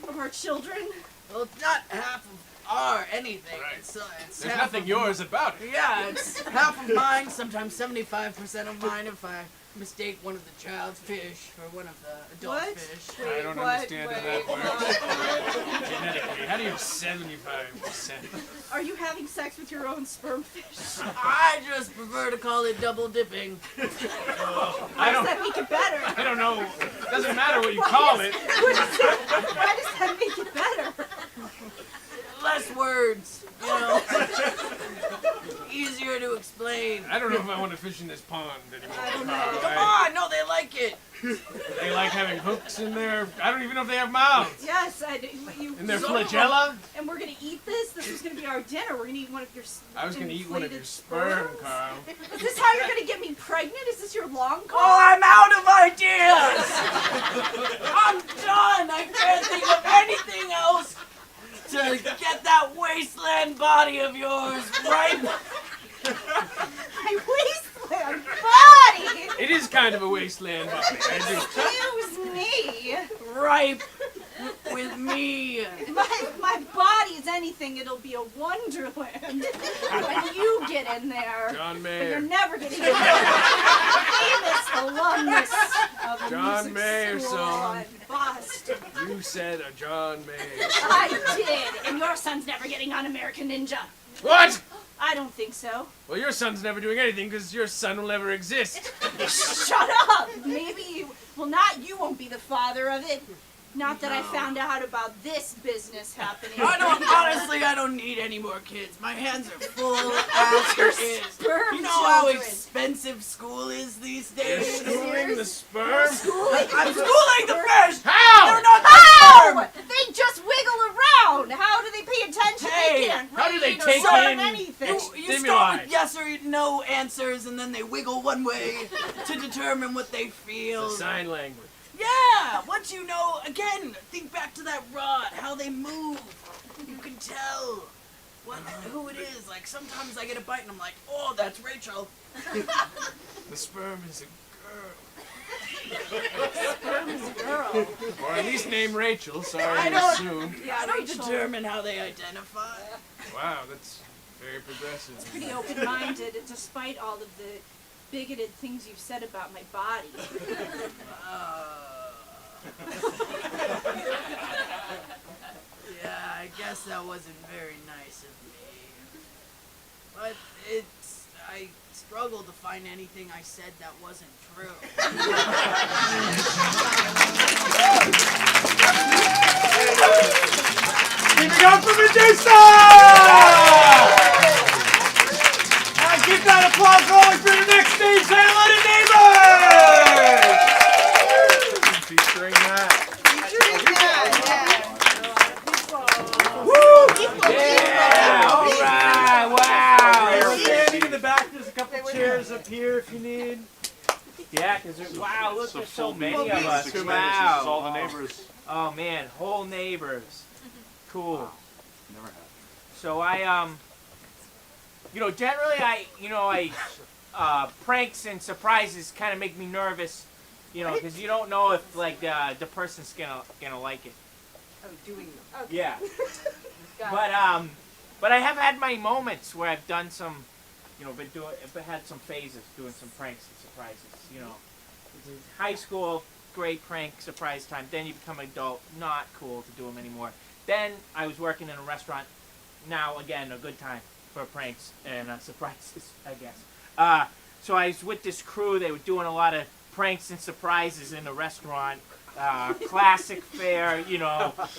Speaker 3: of our children.
Speaker 4: Well, it's not half of our anything.
Speaker 1: Right.
Speaker 4: It's
Speaker 1: There's
Speaker 4: half
Speaker 1: nothing
Speaker 4: of,
Speaker 1: yours about it.
Speaker 4: Yeah, it's half of mine, sometimes 75% of mine if I mistake one of the child's fish for one of the adult
Speaker 3: What?
Speaker 4: fish.
Speaker 1: I don't understand how that works. Genetically, how do you have 75%?
Speaker 3: Are you having sex with your own sperm fish?
Speaker 4: I just prefer to call it double dipping.
Speaker 1: I
Speaker 3: How does
Speaker 1: don't.
Speaker 3: that make it better?
Speaker 1: I don't know. It doesn't matter what you call it.
Speaker 3: Why does that make it better?
Speaker 4: Less words, you know. Easier to explain.
Speaker 1: I don't know if I want to fish in this pond anymore.
Speaker 3: I don't know.
Speaker 1: Carl.
Speaker 4: Come on, no, they like it.
Speaker 1: They like having hooks in there. I don't even know if they have mouths.
Speaker 3: Yes, you.
Speaker 1: In their
Speaker 3: so-
Speaker 1: flagella?
Speaker 3: And we're gonna eat this. This was gonna be our dinner. We're gonna eat one of your.
Speaker 1: I was going to eat one of your
Speaker 3: inflated
Speaker 1: sperm,
Speaker 3: sperms.
Speaker 1: Carl.
Speaker 3: Is this how you're gonna get me pregnant? Is this your long call?
Speaker 4: Oh, I'm out of ideas. I'm done. I can't think of anything else to get that wasteland body of yours right.
Speaker 3: My wasteland body.
Speaker 1: It is kind of a wasteland body. I do.
Speaker 3: Excuse me.
Speaker 4: Ripe with me.
Speaker 3: My body is anything. It'll be a wonderland when you get in there.
Speaker 1: John
Speaker 3: But you're
Speaker 1: Mayer.
Speaker 3: never gonna get in there. Famous alumnus of
Speaker 1: John
Speaker 3: music
Speaker 1: Mayer,
Speaker 3: school
Speaker 1: son.
Speaker 3: in Boston.
Speaker 1: You said a John Mayer.
Speaker 3: I did, and your son's never getting on American Ninja.
Speaker 1: What?
Speaker 3: I don't think so.
Speaker 1: Well, your son's never doing anything because your son will never exist.
Speaker 3: Shut up! Maybe you, well, not you won't be the father of it. Not that I found out about this business happening.
Speaker 4: Honestly, I don't need any more kids. My hands are full as
Speaker 3: Your
Speaker 4: it is.
Speaker 3: sperm
Speaker 4: You know how
Speaker 3: children.
Speaker 4: expensive school is these
Speaker 1: You're
Speaker 4: days?
Speaker 1: schooling the sperm?
Speaker 4: I'm schooling the fish!
Speaker 1: How?
Speaker 4: They're not the
Speaker 3: How?
Speaker 4: sperm!
Speaker 3: They just wiggle around. How do they pay attention?
Speaker 4: Hey,
Speaker 3: They can't
Speaker 1: how do they
Speaker 3: read or
Speaker 1: take
Speaker 3: learn
Speaker 1: in-
Speaker 3: anything?
Speaker 4: You
Speaker 1: Stimuli.
Speaker 4: start with yes or no answers, and then they wiggle one way to determine what they feel.
Speaker 1: It's a sign language.
Speaker 4: Yeah! Once you know, again, think back to that rod, how they move. You can tell who it is. Like, sometimes I get a bite and I'm like, oh, that's Rachel.
Speaker 1: The sperm is a
Speaker 3: Girl.
Speaker 1: girl. Or at least named Rachel, sorry
Speaker 4: I
Speaker 1: to
Speaker 4: don't-
Speaker 1: assume.
Speaker 3: Yeah,
Speaker 4: I don't
Speaker 3: Rachel.
Speaker 4: determine how they identify.
Speaker 1: Wow, that's very progressive.
Speaker 3: It's pretty open-minded, despite all of the bigoted things you've said about my body.
Speaker 4: Yeah, I guess that wasn't very nice of me. But I struggle to find anything I said that wasn't true.
Speaker 2: Keep it up for Medusa! And keep that applause rolling for your next stage talent and neighbors!
Speaker 1: Featuring that.
Speaker 2: Yeah! Alright, wow! We're standing in the back, there's a couple chairs up here if you need. Yeah, because wow, look, there's so many of us. Wow.
Speaker 7: All the neighbors.
Speaker 2: Oh man, whole neighbors. Cool.
Speaker 7: Never had.
Speaker 2: So generally pranks and surprises kind of make me nervous, because you don't know if like the person's gonna like it.
Speaker 6: Oh, doing them.
Speaker 2: Yeah.
Speaker 6: Got
Speaker 2: But I have had my moments where I've done some, had some phases doing some pranks and surprises. High school, great prank surprise time. Then you become an adult, not cool to do them anymore. Then I was working in a restaurant. Now again, a good time for pranks and surprises, I guess. So I was with this crew. They were doing a lot of pranks and surprises in the restaurant. Classic fare,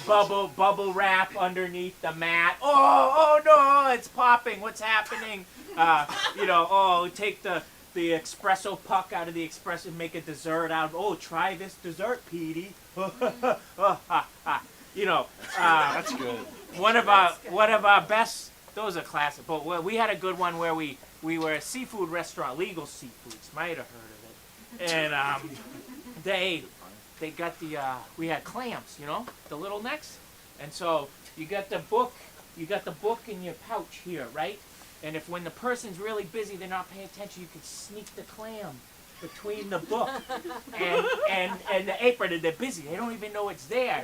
Speaker 2: bubble wrap underneath the mat. Oh no, it's popping. What's happening? Take the espresso puck out of the espresso and make a dessert out of. Oh, try this dessert, Petey.
Speaker 7: That's good.
Speaker 2: One of our best. Those are classic. But we had a good one where we were a seafood restaurant, Legal Seafoods. Might have heard of it. And they got we had clams, the little necks. And so you got the book in your pouch here, right? And when the person's really busy, they're not paying attention, you can sneak the clam between the book and the apron, and they're busy. They don't even know it's there.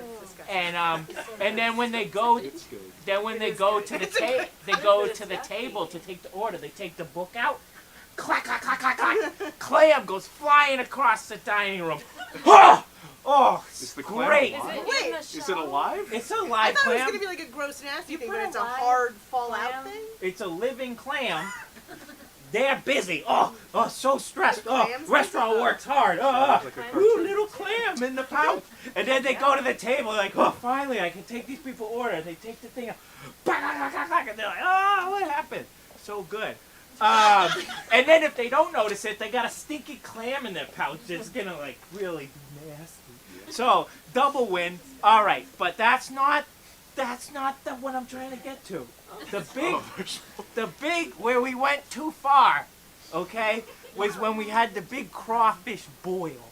Speaker 2: And then when they go to the table to take the order, they take the book out. Clack, clack, clack, clack, clack. Clam goes flying across the dining room. Oh,
Speaker 7: Is the clam
Speaker 2: great.
Speaker 7: alive?
Speaker 6: Wait,
Speaker 7: Is it alive?
Speaker 2: It's a
Speaker 6: I
Speaker 2: live
Speaker 6: thought it was
Speaker 2: clam.
Speaker 6: gonna be like a gross, nasty
Speaker 5: You
Speaker 6: thing,
Speaker 5: put
Speaker 6: but
Speaker 5: a
Speaker 6: it's a
Speaker 5: live
Speaker 6: hard fallout
Speaker 5: clam?
Speaker 6: thing.
Speaker 2: It's a living clam. They're busy. Oh, so stressed.
Speaker 6: The
Speaker 2: Oh,
Speaker 6: clam's
Speaker 2: restaurant
Speaker 6: busy?
Speaker 2: works hard.
Speaker 7: Sounds like a
Speaker 2: Ooh,
Speaker 7: cartoon.
Speaker 2: little clam in the pouch. And then they go to the table like, oh, finally I can take these people order. They take the thing out. And they're like, oh, what happened? So good. And then if they don't notice it, they got a stinky clam in their pouch that's gonna like really be nasty. So double win. All right, but that's not what I'm trying to get to. The big where we went too far, okay, was when we had the big crawfish boil,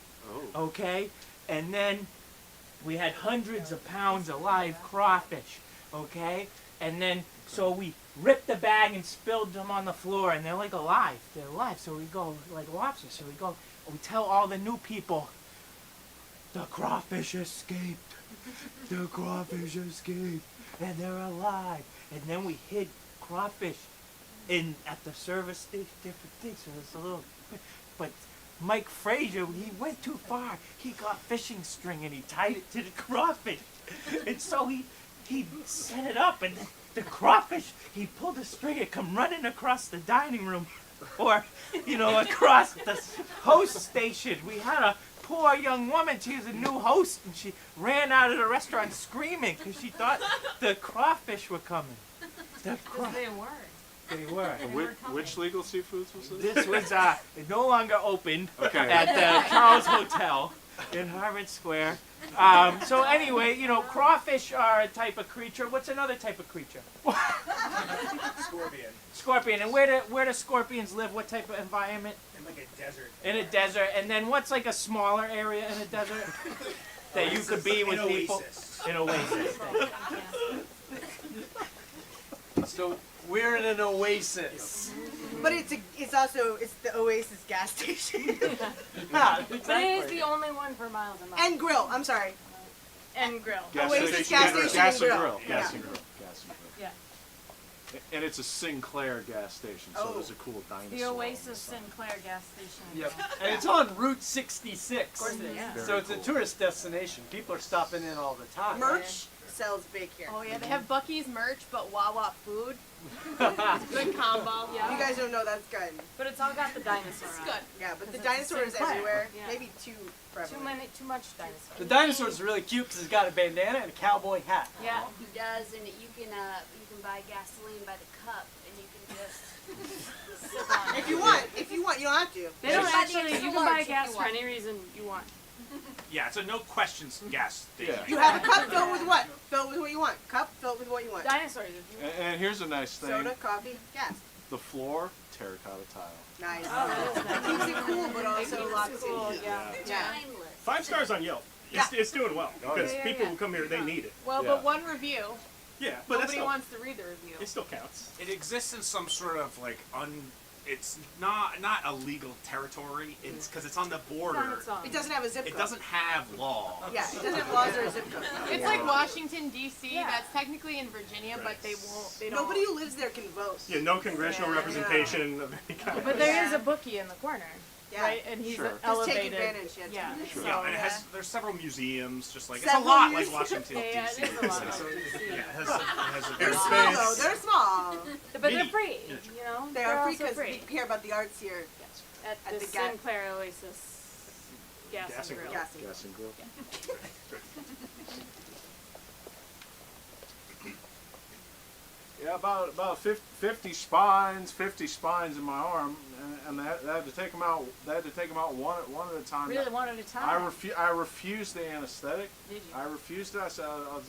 Speaker 7: Oh.
Speaker 2: okay, and then we had hundreds of pounds of live crawfish, okay, and then so we ripped the bag and spilled them on the floor, and they're like alive. They're alive. So we go like lobsters. So we tell all the new people, the crawfish escaped. The crawfish escaped, and they're alive. And then we hid crawfish at the service station, different things. So it's a little, but Mike Frazier, he went too far. He got fishing string and he tied it to the crawfish, and so he set it up, and the crawfish, he pulled the string and come running across the dining room, or across the host station. We had a poor young woman. She was a new host, and she ran out of the restaurant screaming because she thought the crawfish were coming. The
Speaker 5: They weren't.
Speaker 2: They were.
Speaker 7: And which legal seafoods was this?
Speaker 2: This was no longer open
Speaker 7: Okay.
Speaker 2: at the Charles Hotel in Harvard Square. So anyway, crawfish are a type of creature. What's another type of creature?
Speaker 8: Scorpion.
Speaker 4: Scorpion. And where do scorpions live? What type of environment?
Speaker 8: In like a desert.
Speaker 4: In a desert. And then what's like a smaller area in a desert that you could be with people? An oasis.
Speaker 2: So we're in an oasis.
Speaker 9: But it's also the Oasis gas station.
Speaker 2: Yeah,
Speaker 6: But it is
Speaker 2: exactly.
Speaker 6: the only one for miles and miles.
Speaker 9: And grill. I'm sorry.
Speaker 6: And grill.
Speaker 9: Oasis gas station
Speaker 7: Gas
Speaker 9: and
Speaker 7: and
Speaker 9: grill.
Speaker 7: grill. Gas and grill. Gas and grill.
Speaker 6: Yeah.
Speaker 7: And it's a Sinclair gas station, so
Speaker 9: Oh.
Speaker 7: there's a cool dinosaur.
Speaker 6: The
Speaker 7: on
Speaker 6: Oasis
Speaker 7: the side.
Speaker 6: Sinclair gas station.
Speaker 2: Yep. And it's on Route 66.
Speaker 6: Of course it is. Yeah.
Speaker 2: So it's a tourist destination. People are stopping in all the time.
Speaker 9: Merch sells big here.
Speaker 10: Oh yeah, they have Buc-ee's merch, but Wawa food. Good combo.
Speaker 6: Yeah.
Speaker 9: You guys don't know that's good.
Speaker 6: But it's all got the dinosaur
Speaker 10: It's
Speaker 6: on
Speaker 10: good.
Speaker 6: it.
Speaker 9: Yeah, but the
Speaker 6: Because it's
Speaker 9: dinosaur is
Speaker 6: Sinclair.
Speaker 9: everywhere.
Speaker 6: Yeah.
Speaker 9: Maybe too prevalent.
Speaker 6: Too much dinosaur.
Speaker 2: The dinosaur's really cute because it's got a bandana and a cowboy hat.
Speaker 6: Yeah.
Speaker 10: He does, and you can buy gasoline by the cup, and you can just
Speaker 6: Sip on it.
Speaker 9: If you want, you don't have to.
Speaker 6: They don't
Speaker 10: Just buy the
Speaker 6: actually.
Speaker 10: extra
Speaker 6: You can
Speaker 10: large
Speaker 6: buy
Speaker 10: if
Speaker 6: gas
Speaker 10: you
Speaker 6: for
Speaker 10: want.
Speaker 6: any reason you want.
Speaker 11: Yeah, it's a no questions gas station.
Speaker 7: Yeah.
Speaker 9: You have a cup filled with what? Filled with what you want. Cup filled with what you want.
Speaker 6: Dinosaurs. If you
Speaker 7: And here's a nice thing.
Speaker 9: Soda, coffee, gas.
Speaker 7: The floor, terracotta tile.
Speaker 9: Nice.
Speaker 6: Oh, that is nice.
Speaker 9: Keeps it cool, but also
Speaker 6: Keeps it
Speaker 9: locks
Speaker 6: cool,
Speaker 9: in heat.
Speaker 6: yeah.
Speaker 9: Yeah.
Speaker 10: timeless.
Speaker 8: 5 stars on Yelp. It's doing well
Speaker 7: Oh,
Speaker 8: because
Speaker 6: yeah.
Speaker 8: people who come here, they need it.
Speaker 10: Well,
Speaker 7: Yeah.
Speaker 10: but one review.
Speaker 8: Yeah, but that's
Speaker 10: Nobody
Speaker 8: still,
Speaker 10: wants to read the review.
Speaker 8: it still counts.
Speaker 11: It exists in some sort of like it's not a legal territory. It's because it's on the border.
Speaker 6: on its own.
Speaker 9: It doesn't have a zip code.
Speaker 11: It doesn't have law.
Speaker 9: Yeah, it doesn't have laws or a zip code.
Speaker 10: It's like Washington D.C.
Speaker 6: Yeah.
Speaker 10: That's technically in Virginia, but they won't. They don't.
Speaker 9: Nobody who lives there can vote.
Speaker 8: Yeah, no congressional
Speaker 9: Yeah.
Speaker 8: representation of any kind.
Speaker 6: But there is a bookie in the corner,
Speaker 9: Yeah.
Speaker 6: right? And he's
Speaker 7: Sure. Just
Speaker 9: take
Speaker 6: elevated.
Speaker 9: advantage, yeah,
Speaker 6: Yeah.
Speaker 9: take
Speaker 6: So,
Speaker 11: Yeah, and it has there's several museums, just like
Speaker 9: Several
Speaker 11: it's a lot like
Speaker 9: museums.
Speaker 11: Washington
Speaker 6: Yeah,
Speaker 11: D.C.
Speaker 6: it is a lot like
Speaker 11: So,
Speaker 6: D.C.
Speaker 11: yeah, it has a
Speaker 9: They're
Speaker 11: very
Speaker 9: small
Speaker 8: space.
Speaker 9: though. They're small.
Speaker 6: But they're
Speaker 11: Mini.
Speaker 6: free. You know,
Speaker 9: They
Speaker 6: they're
Speaker 9: are free
Speaker 6: also
Speaker 9: because
Speaker 6: free
Speaker 9: we care about the arts here.
Speaker 6: at
Speaker 9: at
Speaker 6: the
Speaker 9: the ga-
Speaker 6: Sinclair Oasis Gas
Speaker 8: Gas
Speaker 6: and
Speaker 8: and
Speaker 6: Grill.
Speaker 9: Gas.
Speaker 7: Gas and grill. Yeah, about 50 spines in my arm, and they had to take them out. They had to take them out one at a time.
Speaker 6: Really, one at a time.
Speaker 7: I refused the anesthetic.
Speaker 6: Did you?
Speaker 7: I refused it. I said I'll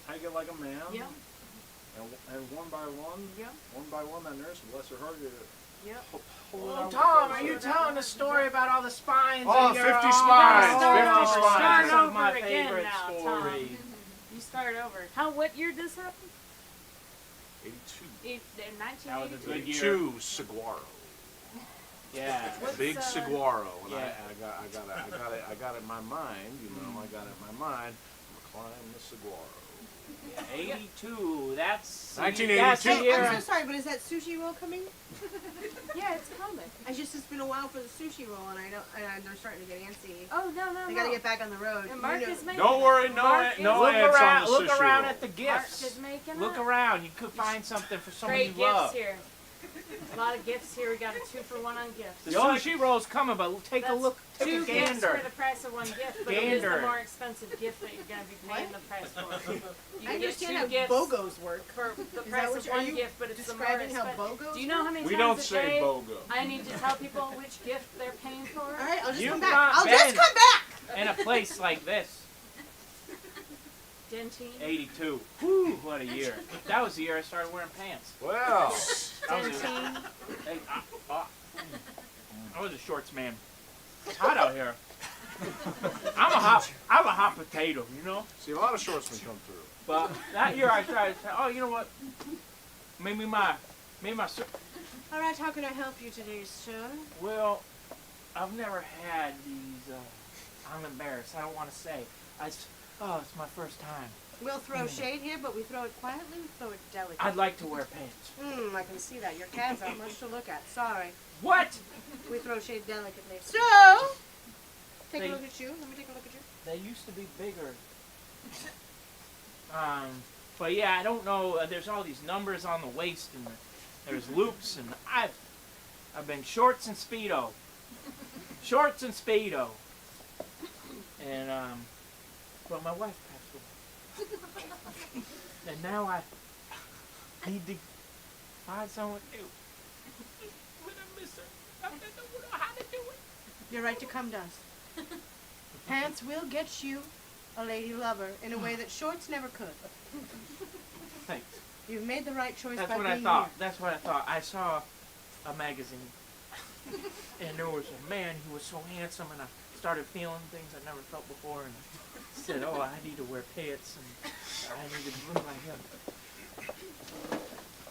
Speaker 7: take it like a man.
Speaker 6: Yeah.
Speaker 7: And one by one, that nurse, bless her heart,
Speaker 6: Yeah.
Speaker 7: pulled it
Speaker 4: Well,
Speaker 7: out.
Speaker 4: Tom, are you telling the story about all the spines?
Speaker 7: Oh,
Speaker 4: and your
Speaker 7: 50
Speaker 4: arm?
Speaker 7: spines,
Speaker 6: Start
Speaker 7: 50
Speaker 6: over.
Speaker 7: spines.
Speaker 6: Start
Speaker 4: Some of
Speaker 6: over
Speaker 4: my
Speaker 6: again
Speaker 4: favorite
Speaker 6: now, Tom.
Speaker 4: stories.
Speaker 6: You start over. What year did this happen?
Speaker 11: 82.
Speaker 6: In
Speaker 4: That was a
Speaker 6: 1982.
Speaker 4: good year.
Speaker 11: 82 saguaro.
Speaker 4: Yeah.
Speaker 6: What's,
Speaker 11: Big saguaro. And
Speaker 4: yeah.
Speaker 7: I got it in my mind, I got it in my mind. I'm gonna climb the saguaro.
Speaker 4: 82. That's
Speaker 11: 1982.
Speaker 4: That's the
Speaker 9: Hey,
Speaker 4: year.
Speaker 9: I'm so sorry, but is that sushi roll coming?
Speaker 6: Yeah, it's coming.
Speaker 9: It's been a while for the sushi roll, and and they're starting to get antsy.
Speaker 6: Oh no.
Speaker 9: They gotta get back on the road.
Speaker 6: And Mark
Speaker 9: You know-
Speaker 6: is making.
Speaker 7: Don't worry, no
Speaker 6: Mark
Speaker 7: ads
Speaker 6: is-
Speaker 4: Look
Speaker 7: on
Speaker 4: around.
Speaker 7: the
Speaker 4: Look
Speaker 7: sushi
Speaker 4: around
Speaker 7: roll.
Speaker 4: at the
Speaker 6: Mark
Speaker 4: gifts.
Speaker 6: is making.
Speaker 4: Look
Speaker 6: up.
Speaker 4: around. You could find something for someone
Speaker 6: Great
Speaker 4: you love.
Speaker 6: gifts here. A lot of gifts here. We got a 2-for-1 on gifts.
Speaker 4: The sushi roll's coming, but take a
Speaker 6: That's
Speaker 4: look. Take
Speaker 6: two
Speaker 4: a
Speaker 6: gifts
Speaker 4: gander.
Speaker 6: for the price of one gift, but it is the
Speaker 4: Gander.
Speaker 6: more expensive gift that you're going to be paying the price for. You
Speaker 9: I
Speaker 6: get
Speaker 9: understand
Speaker 6: two
Speaker 9: how
Speaker 6: gifts
Speaker 9: BOGOs work.
Speaker 6: for the
Speaker 9: that
Speaker 6: price
Speaker 9: what
Speaker 6: of
Speaker 9: you- are
Speaker 6: one
Speaker 9: you
Speaker 6: gift, but it's the more
Speaker 9: describing how
Speaker 6: expensive.
Speaker 9: BOGOs
Speaker 6: Do you know how many
Speaker 7: We
Speaker 6: times
Speaker 7: don't
Speaker 6: a
Speaker 7: say
Speaker 6: day
Speaker 7: BOGO.
Speaker 6: I need to tell people which gift they're paying for?
Speaker 9: All right, I'll just
Speaker 4: You've
Speaker 9: come back.
Speaker 4: not
Speaker 9: I'll just
Speaker 4: been-
Speaker 9: come back.
Speaker 4: In a place like this.
Speaker 6: Dentine.
Speaker 4: 82. Whew, what a year. That was the year I started wearing pants.
Speaker 7: Well,
Speaker 4: That was
Speaker 6: Dentine.
Speaker 4: Hey, I was a shorts man. It's hot out here. I'm a hot potato, you know?
Speaker 7: see, a lot of shortsmen come through.
Speaker 4: But that year I started saying, oh, you know what? Maybe my
Speaker 9: All right, how can I help you today, sir?
Speaker 4: well, I've never had these, I'm embarrassed. I don't want to say. It's my first time.
Speaker 9: We'll throw shade here, but we throw it quietly, we throw it delicately.
Speaker 4: I'd like to wear pants.
Speaker 9: I can see that. Your calves aren't much to look at. Sorry.
Speaker 4: What?
Speaker 9: We throw shade delicately. So, take
Speaker 4: They-
Speaker 9: a look at you. Let me take a look at you.
Speaker 4: They used to be bigger. But yeah, I don't know. There's all these numbers on the waist, and there's loops, and I've been shorts and speedo, and but my wife passed away, and now I need to find someone new. But I miss her. I don't know how to do it.
Speaker 9: You're right to come to us. Pants will get you a lady lover in a way that shorts never could.
Speaker 4: Thanks.
Speaker 9: You've made the right choice
Speaker 4: That's
Speaker 9: by
Speaker 4: what
Speaker 9: being
Speaker 4: I thought.
Speaker 9: here.
Speaker 4: That's what I thought. I saw a magazine, and there was a man who was so handsome, and I started feeling things I never felt before, and I said, "Oh, I need to wear pants, and I need to look like him."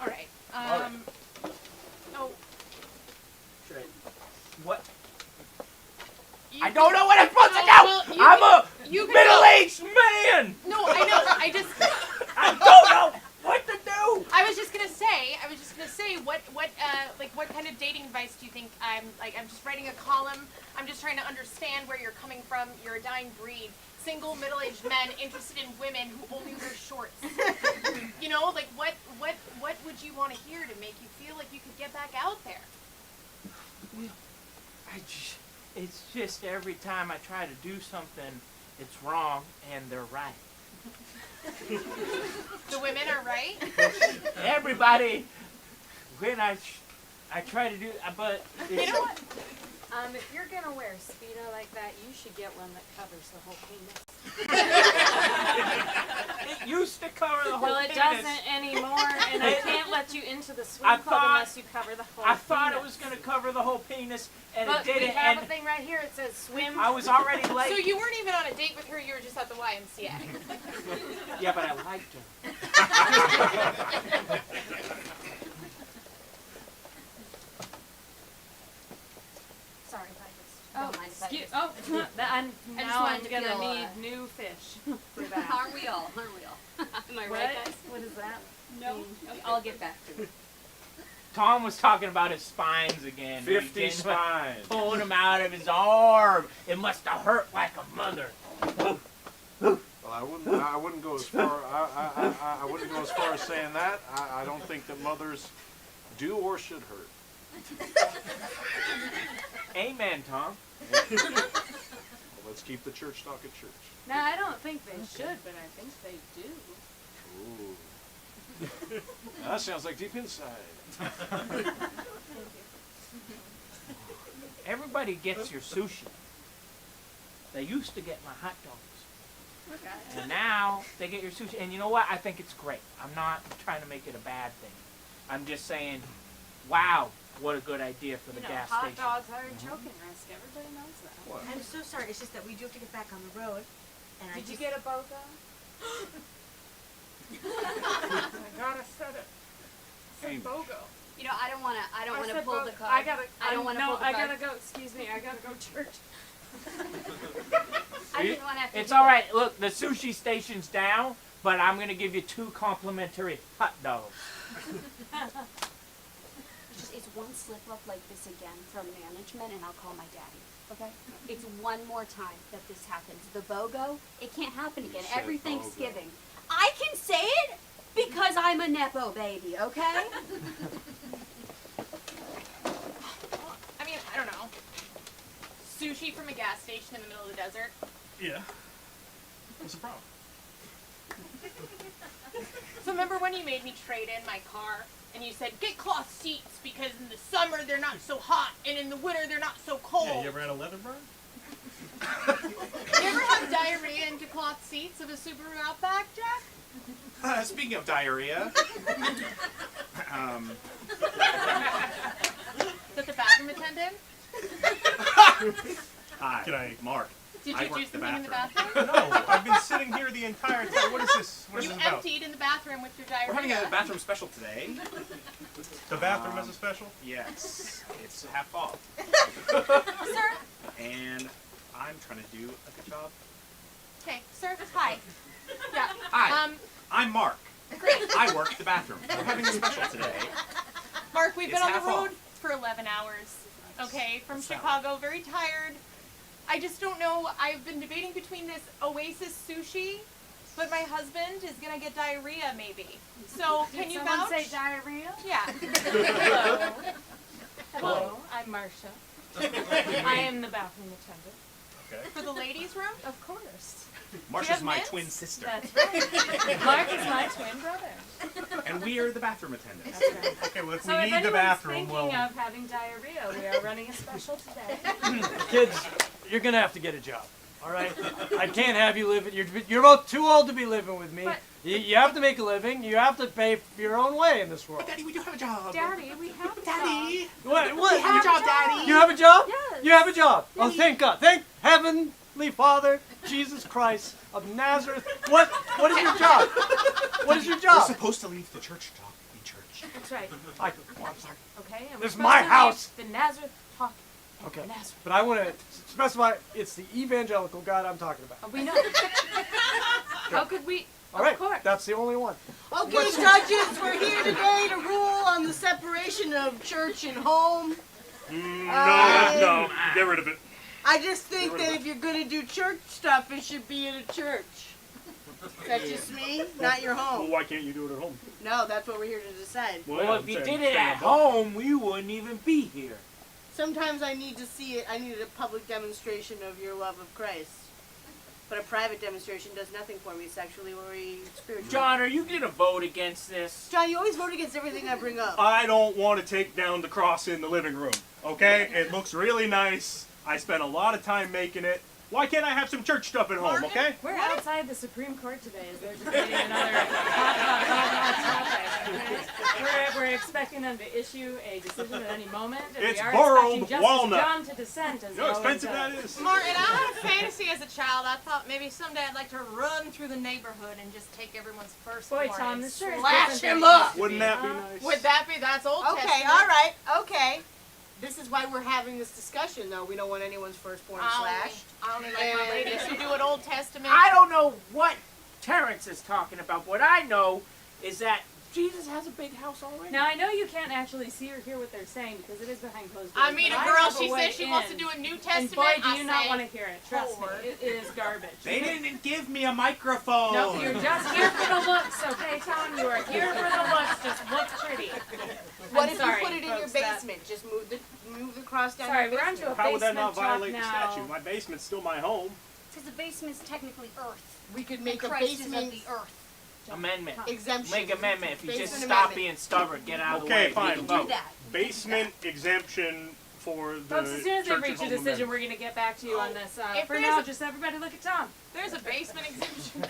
Speaker 12: All right.
Speaker 4: right.
Speaker 12: Oh,
Speaker 4: What?
Speaker 12: you
Speaker 4: I don't know what I'm supposed to do.
Speaker 12: well, you
Speaker 4: I'm
Speaker 12: can-
Speaker 4: a
Speaker 12: you can
Speaker 4: middle-aged man.
Speaker 12: no, I know.
Speaker 4: I don't know what to do.
Speaker 12: I was just gonna say, what kind of dating advice do you think I'm just writing a column. I'm just trying to understand where you're coming from. You're a dying breed. Single middle-aged men interested in women who only wear shorts. You know, like what would you want to hear to make you feel like you could get back out there?
Speaker 4: It's just every time I try to do something, it's wrong, and they're right.
Speaker 12: The women are right.
Speaker 4: Everybody, when I try to do, but
Speaker 12: You know what?
Speaker 10: If you're gonna wear a Speedo like that, you should get one that covers the whole penis.
Speaker 4: it used to cover the whole
Speaker 10: Well, it
Speaker 4: penis.
Speaker 10: doesn't anymore, and I can't let you into the swim
Speaker 4: I
Speaker 10: club
Speaker 4: thought-
Speaker 10: unless you cover the whole
Speaker 4: I thought it
Speaker 10: penis.
Speaker 4: was going to cover the whole penis, and
Speaker 10: But
Speaker 4: it didn't.
Speaker 10: we have
Speaker 4: And
Speaker 10: a thing right here. It says swim.
Speaker 4: I was already late.
Speaker 12: So you weren't even on a date with her. You were just at the YMCA.
Speaker 4: Yeah, but I liked her.
Speaker 10: Sorry if I just
Speaker 6: Oh,
Speaker 10: don't mind if I
Speaker 6: excuse.
Speaker 10: just-
Speaker 6: Oh,
Speaker 10: I'm
Speaker 6: I just
Speaker 10: now
Speaker 6: wanted
Speaker 10: I'm
Speaker 6: to
Speaker 10: gonna
Speaker 6: feel,
Speaker 10: need new fish for that.
Speaker 6: aren't we all? Aren't we all? Am I right, guys?
Speaker 10: What is that?
Speaker 6: No. I'll get back to it.
Speaker 4: Tom was talking about his spines again.
Speaker 7: 50
Speaker 4: He
Speaker 7: spines.
Speaker 4: pulling them out of his arm. It must have hurt like a mother.
Speaker 7: Well, I wouldn't go as far. I wouldn't go as far as saying that. I don't think that mothers do or should hurt.
Speaker 4: Amen, Tom.
Speaker 7: Well, let's keep the church talk at church.
Speaker 10: No, I don't think they should, but I think they do.
Speaker 7: Ooh. That sounds like deep inside.
Speaker 4: Everybody gets your sushi. They used to get my hot dogs. And now they get your sushi. And you know what? I think it's great. I'm not trying to make it a bad thing. I'm just saying, wow, what a good idea for the gas
Speaker 10: hot
Speaker 4: station.
Speaker 10: dogs are a choking risk. Everybody knows that.
Speaker 7: What?
Speaker 9: I'm so sorry. It's just that we do have to get back on the road. And
Speaker 10: Did you get a BOGO?
Speaker 12: I gotta set it.
Speaker 7: Amy.
Speaker 12: BOGO.
Speaker 10: You know, I don't want to
Speaker 12: said
Speaker 10: pull the
Speaker 12: BOGO.
Speaker 10: card.
Speaker 12: I gotta.
Speaker 10: I don't want to
Speaker 12: no,
Speaker 10: pull the
Speaker 12: I
Speaker 10: card.
Speaker 12: gotta go. Excuse me. I gotta go to church.
Speaker 10: I didn't want to have to
Speaker 4: It's
Speaker 10: do
Speaker 4: all
Speaker 10: it.
Speaker 4: right. Look, the sushi station's down, but I'm going to give you 2 complimentary hot dogs.
Speaker 10: It's one slip up like this again from management, and I'll call my daddy. Okay? It's one more time that this happens. The BOGO, it can't happen again.
Speaker 7: said
Speaker 10: Every
Speaker 7: BOGO.
Speaker 10: Thanksgiving. I can say it because I'm a Nepo baby, okay?
Speaker 12: I mean, I don't know. Sushi from a gas station in the middle of the desert.
Speaker 8: Yeah. What's the problem?
Speaker 12: So remember when you made me trade in my car and you said get cloth seats because in the summer they're not so hot and in the winter they're not so cold.
Speaker 8: Yeah, you ever had a leather burn?
Speaker 12: You ever have diarrhea into cloth seats of a Subaru Outback, Jack?
Speaker 11: Speaking of diarrhea,
Speaker 12: Is that the bathroom attendant?
Speaker 11: hi,
Speaker 8: Can I-
Speaker 11: Mark.
Speaker 12: Did
Speaker 11: I
Speaker 12: you
Speaker 11: work
Speaker 12: do
Speaker 11: the
Speaker 12: something in the
Speaker 11: bathroom.
Speaker 12: bathroom?
Speaker 8: No, I've been sitting here the entire time. What is this? What is
Speaker 12: You
Speaker 8: this about?
Speaker 12: emptied in the bathroom with your diarrhea.
Speaker 11: We're having a bathroom special today.
Speaker 8: The bathroom is a special?
Speaker 11: Yes, it's half off.
Speaker 12: Sir?
Speaker 11: And I'm trying to do a good job.
Speaker 12: Okay, sir, hi. Yeah.
Speaker 11: Hi, I'm Mark. I work the bathroom. We're having a special today.
Speaker 12: Mark, we've been
Speaker 11: It's
Speaker 12: on the
Speaker 11: half
Speaker 12: road
Speaker 11: off.
Speaker 12: for 11 hours. Okay, from
Speaker 11: What's that
Speaker 12: Chicago, very tired. I just don't know. I've been debating between this Oasis sushi, but my husband is gonna get diarrhea maybe. So can
Speaker 10: Did
Speaker 12: you
Speaker 10: someone
Speaker 12: vouch?
Speaker 10: say diarrhea?
Speaker 12: Yeah.
Speaker 10: Hello. Hello, I'm Marcia. I am the bathroom attendant.
Speaker 8: Okay.
Speaker 12: For the ladies' room?
Speaker 10: Of course.
Speaker 11: Marsha's
Speaker 12: have
Speaker 11: my
Speaker 12: mints?
Speaker 11: twin sister,
Speaker 10: That's right. Mark is my twin brother.
Speaker 11: and we are the bathroom attendants.
Speaker 10: That's right.
Speaker 8: Okay, well, if
Speaker 10: So
Speaker 8: we
Speaker 10: if
Speaker 8: need the
Speaker 10: anyone's
Speaker 8: bathroom,
Speaker 10: thinking
Speaker 8: well,
Speaker 10: of having diarrhea, we are running a special today.
Speaker 2: Kids, you're gonna have to get a job. All right, I can't have you living. You're both too old to be living with me.
Speaker 10: But-
Speaker 2: You have to make a living. You have to pay for your own way in this world.
Speaker 11: Daddy, we do have a job.
Speaker 5: Daddy, we have a
Speaker 11: Daddy.
Speaker 2: What?
Speaker 11: We have a job, Daddy.
Speaker 2: You have a job?
Speaker 5: Yes.
Speaker 2: You have a job. Oh, thank God. Thank Heavenly Father, Jesus Christ of Nazareth. What is your job? What is your
Speaker 11: We're
Speaker 2: job?
Speaker 11: supposed to leave the church talk in church.
Speaker 5: That's right.
Speaker 2: I'm sorry.
Speaker 5: Okay. And
Speaker 2: This is
Speaker 5: we're
Speaker 2: my
Speaker 5: supposed to
Speaker 2: house.
Speaker 5: leave The Nazareth talk.
Speaker 2: Okay.
Speaker 5: Nazareth.
Speaker 2: But I want to specify it's the evangelical God I'm talking about.
Speaker 5: We know. How could we?
Speaker 2: All right.
Speaker 5: Of course.
Speaker 2: That's the only one.
Speaker 9: Okay, judges, we're here today to rule on the separation of church and home.
Speaker 8: No, get rid of it.
Speaker 9: I just think that if you're going to do church stuff, it should be in a church. That's just me, not your
Speaker 8: Well,
Speaker 9: home.
Speaker 8: why can't you do it at home?
Speaker 9: No, that's what we're here to decide.
Speaker 13: Well, if you did it at home, we wouldn't even be here.
Speaker 9: Sometimes I need to see it. I need a public demonstration of your love of Christ. But a private demonstration does nothing for me sexually or spiritually.
Speaker 13: John, are you gonna vote against this?
Speaker 9: John, you always vote against everything I bring up.
Speaker 8: I don't want to take down the cross in the living room, okay? It looks really nice. I spent a lot of time making it. Why can't I have some church stuff at home, okay?
Speaker 5: We're outside the Supreme Court today. Is they're debating another hot topic. We're expecting them to issue a decision at any moment. And
Speaker 8: It's
Speaker 5: we are
Speaker 8: boiled
Speaker 5: expecting Justice
Speaker 8: walnut.
Speaker 5: John to dissent as
Speaker 8: You know how
Speaker 5: he always
Speaker 8: expensive that
Speaker 5: does.
Speaker 8: is?
Speaker 12: Martin, I had a fantasy as a child. I thought maybe someday I'd like to run through the neighborhood and just take everyone's firstborn
Speaker 5: Boy, Tom,
Speaker 12: and
Speaker 5: this sure is
Speaker 12: slash
Speaker 5: different
Speaker 12: him
Speaker 5: than it
Speaker 12: up.
Speaker 5: used to
Speaker 8: Wouldn't
Speaker 5: be,
Speaker 8: that be
Speaker 5: huh?
Speaker 8: nice?
Speaker 12: Would that be? That's Old
Speaker 9: Okay,
Speaker 12: Testament.
Speaker 9: all right, okay. This is why we're having this discussion, though. We don't want anyone's firstborn slashed.
Speaker 12: I only like my ladies who do it Old Testament.
Speaker 13: I don't know what Terrence is talking about. What I know is that Jesus has a big house already.
Speaker 5: Now, I know you can't actually see or hear what they're saying because it is behind closed doors.
Speaker 12: I meet
Speaker 5: but
Speaker 12: a girl,
Speaker 5: have
Speaker 12: she
Speaker 5: way
Speaker 12: says she wants to
Speaker 5: in.
Speaker 12: do a New
Speaker 5: And
Speaker 12: Testament.
Speaker 5: boy, do
Speaker 12: I
Speaker 5: you not
Speaker 12: say,
Speaker 5: want to hear it. Trust
Speaker 12: "Forward."
Speaker 5: me, it is garbage.
Speaker 13: They didn't give me a microphone.
Speaker 5: No, you're just here for the looks, okay, Tom? You are here for the looks. Just look pretty.
Speaker 9: What
Speaker 5: I'm
Speaker 9: if
Speaker 5: sorry,
Speaker 9: you put it in your
Speaker 5: folks, that-
Speaker 9: basement? Just move the cross down
Speaker 5: Sorry,
Speaker 9: your
Speaker 5: we're
Speaker 9: basement.
Speaker 5: onto a
Speaker 8: How would that not
Speaker 5: basement talk
Speaker 8: violate the
Speaker 5: now.
Speaker 8: statute? My basement's still my home.
Speaker 10: Because the basement's technically earth.
Speaker 9: We could make
Speaker 10: And
Speaker 9: a
Speaker 10: Christ is of
Speaker 9: basement
Speaker 10: the earth.
Speaker 13: Amendment.
Speaker 9: exemption.
Speaker 13: Make amendment. If you just
Speaker 9: Basement
Speaker 13: stop
Speaker 9: amendment.
Speaker 13: being stubborn, get out of the
Speaker 8: Okay,
Speaker 13: way. We
Speaker 8: fine.
Speaker 13: can
Speaker 10: Do
Speaker 13: vote.
Speaker 10: that.
Speaker 8: Basement exemption for the
Speaker 5: Folks, as soon as they
Speaker 8: church
Speaker 5: reach
Speaker 8: and
Speaker 5: a
Speaker 8: home
Speaker 5: decision,
Speaker 8: amendment.
Speaker 5: we're going to get back to you on this.
Speaker 12: If
Speaker 5: For
Speaker 12: there's
Speaker 5: now,
Speaker 12: a-
Speaker 5: just everybody look at Tom.
Speaker 12: There's a basement exemption.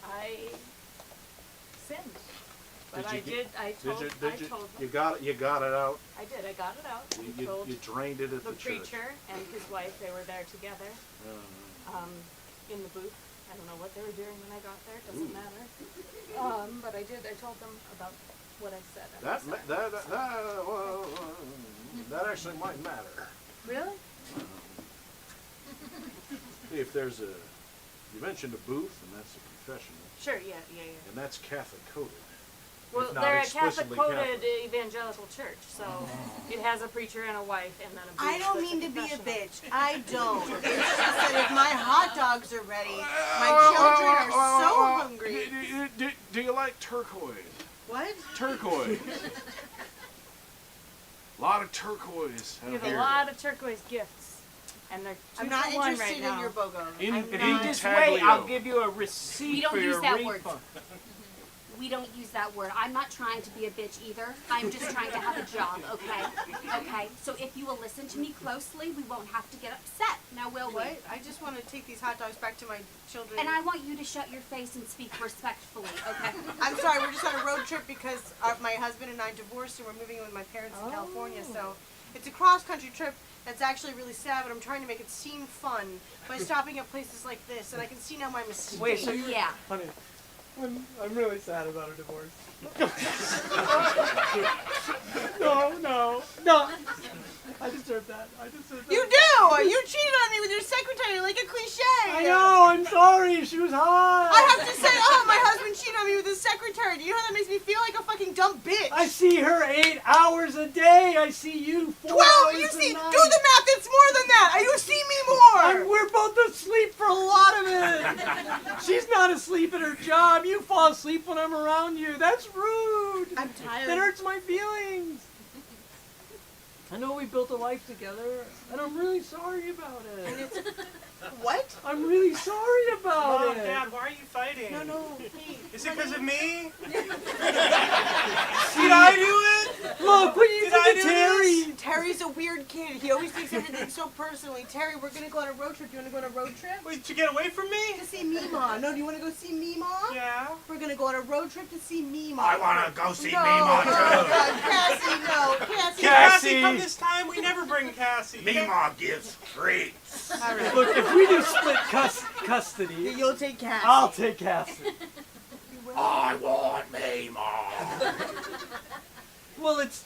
Speaker 5: I sinned. But
Speaker 7: Did you get-
Speaker 5: I told
Speaker 7: Did you,
Speaker 5: them.
Speaker 7: you got it out.
Speaker 5: I did. I got it out. I told
Speaker 7: You drained it at
Speaker 5: the
Speaker 7: the church.
Speaker 5: preacher and his wife, they were there together in the booth. I don't know what they were doing when I got there. It doesn't matter. But I did. I told them about what I said.
Speaker 7: That actually might matter.
Speaker 5: Really?
Speaker 7: If there's you mentioned a booth, and that's a confessional,
Speaker 5: Sure. Yeah.
Speaker 7: and that's Catholic coded.
Speaker 5: Well,
Speaker 7: If not
Speaker 5: they're a Catholic
Speaker 7: explicitly
Speaker 5: coded
Speaker 7: Catholic.
Speaker 5: evangelical church, so it has a preacher and a wife and then a booth.
Speaker 9: I don't
Speaker 5: that's
Speaker 9: mean to be a
Speaker 5: confessional.
Speaker 9: bitch. I don't. It's just that if my hot dogs are ready, my children are so hungry.
Speaker 7: Do you like turquoise?
Speaker 9: What?
Speaker 7: Turquoise. A lot of turquoise
Speaker 5: We
Speaker 7: out
Speaker 5: have a
Speaker 7: here.
Speaker 5: lot of turquoise gifts, and they're 2
Speaker 9: I'm not
Speaker 5: for 1
Speaker 9: interested
Speaker 5: right now.
Speaker 9: in your BOGO.
Speaker 13: If you just wait, I'll give you a receipt
Speaker 10: We don't
Speaker 13: for
Speaker 10: use
Speaker 13: your
Speaker 10: that
Speaker 13: refund.
Speaker 10: word. We don't use that word. I'm not trying to be a bitch either. I'm just trying to have a job, okay? Okay? So if you will listen to me closely, we won't have to get upset. Now, will we?
Speaker 9: What? I just want to take these hot dogs back to my children.
Speaker 10: And I want you to shut your face and speak respectfully, okay?
Speaker 9: I'm sorry, we're just on a road trip because my husband and I divorced and we're moving in with my parents in California. So it's a cross-country trip that's actually really sad, but I'm trying to make it seem fun by stopping at places like this. And I can see now my mistake.
Speaker 13: Wait, so you
Speaker 10: Yeah.
Speaker 2: Honey, I'm really sad about our divorce. No. I deserve that.
Speaker 9: You do! You cheated on me with your secretary like a cliche!
Speaker 2: I know, I'm sorry. She was hot.
Speaker 9: I have to say, oh, my husband cheated on me with his secretary. Do you know how that makes me feel like a fucking dumb bitch?
Speaker 2: I see her 8 hours a day. I see you 4
Speaker 9: 12!
Speaker 2: hours
Speaker 9: You
Speaker 2: a
Speaker 9: see, do
Speaker 2: night.
Speaker 9: the math, it's more than that! You see me more!
Speaker 2: We're both asleep for a lot of it. She's not asleep at her job. You fall asleep when I'm around you. That's rude.
Speaker 9: I'm tired.
Speaker 2: That hurts my feelings. I know we built a life together, and I'm really sorry about it.
Speaker 9: What?
Speaker 2: I'm really sorry about
Speaker 8: Mom,
Speaker 2: it.
Speaker 8: Dad, why are you fighting?
Speaker 9: No, hey.
Speaker 8: Is it because of me?
Speaker 2: Did I do it? Look what you
Speaker 8: Did I
Speaker 2: Hi,
Speaker 9: do
Speaker 2: Terry.
Speaker 9: this? Terry's a weird kid. He always takes everything so personally. Terry, we're gonna go on a road trip. Do you wanna go on a road trip?
Speaker 8: Wait, to get away from me?
Speaker 9: To see Mima. No, do you wanna go see Mima?
Speaker 8: Yeah.
Speaker 9: We're gonna go on a road trip to see Mima.
Speaker 11: I want to go see
Speaker 9: no,
Speaker 11: Mima,
Speaker 9: no,
Speaker 11: too.
Speaker 9: God, Cassie, no. Cassie.
Speaker 8: Cassie, come this time. We never bring Cassie.
Speaker 11: Mima gives treats.
Speaker 9: All right.
Speaker 2: Look, if we do split custody,
Speaker 9: You'll take Cassie.
Speaker 2: I'll take Cassie.
Speaker 11: I want Mima.
Speaker 2: Well, it's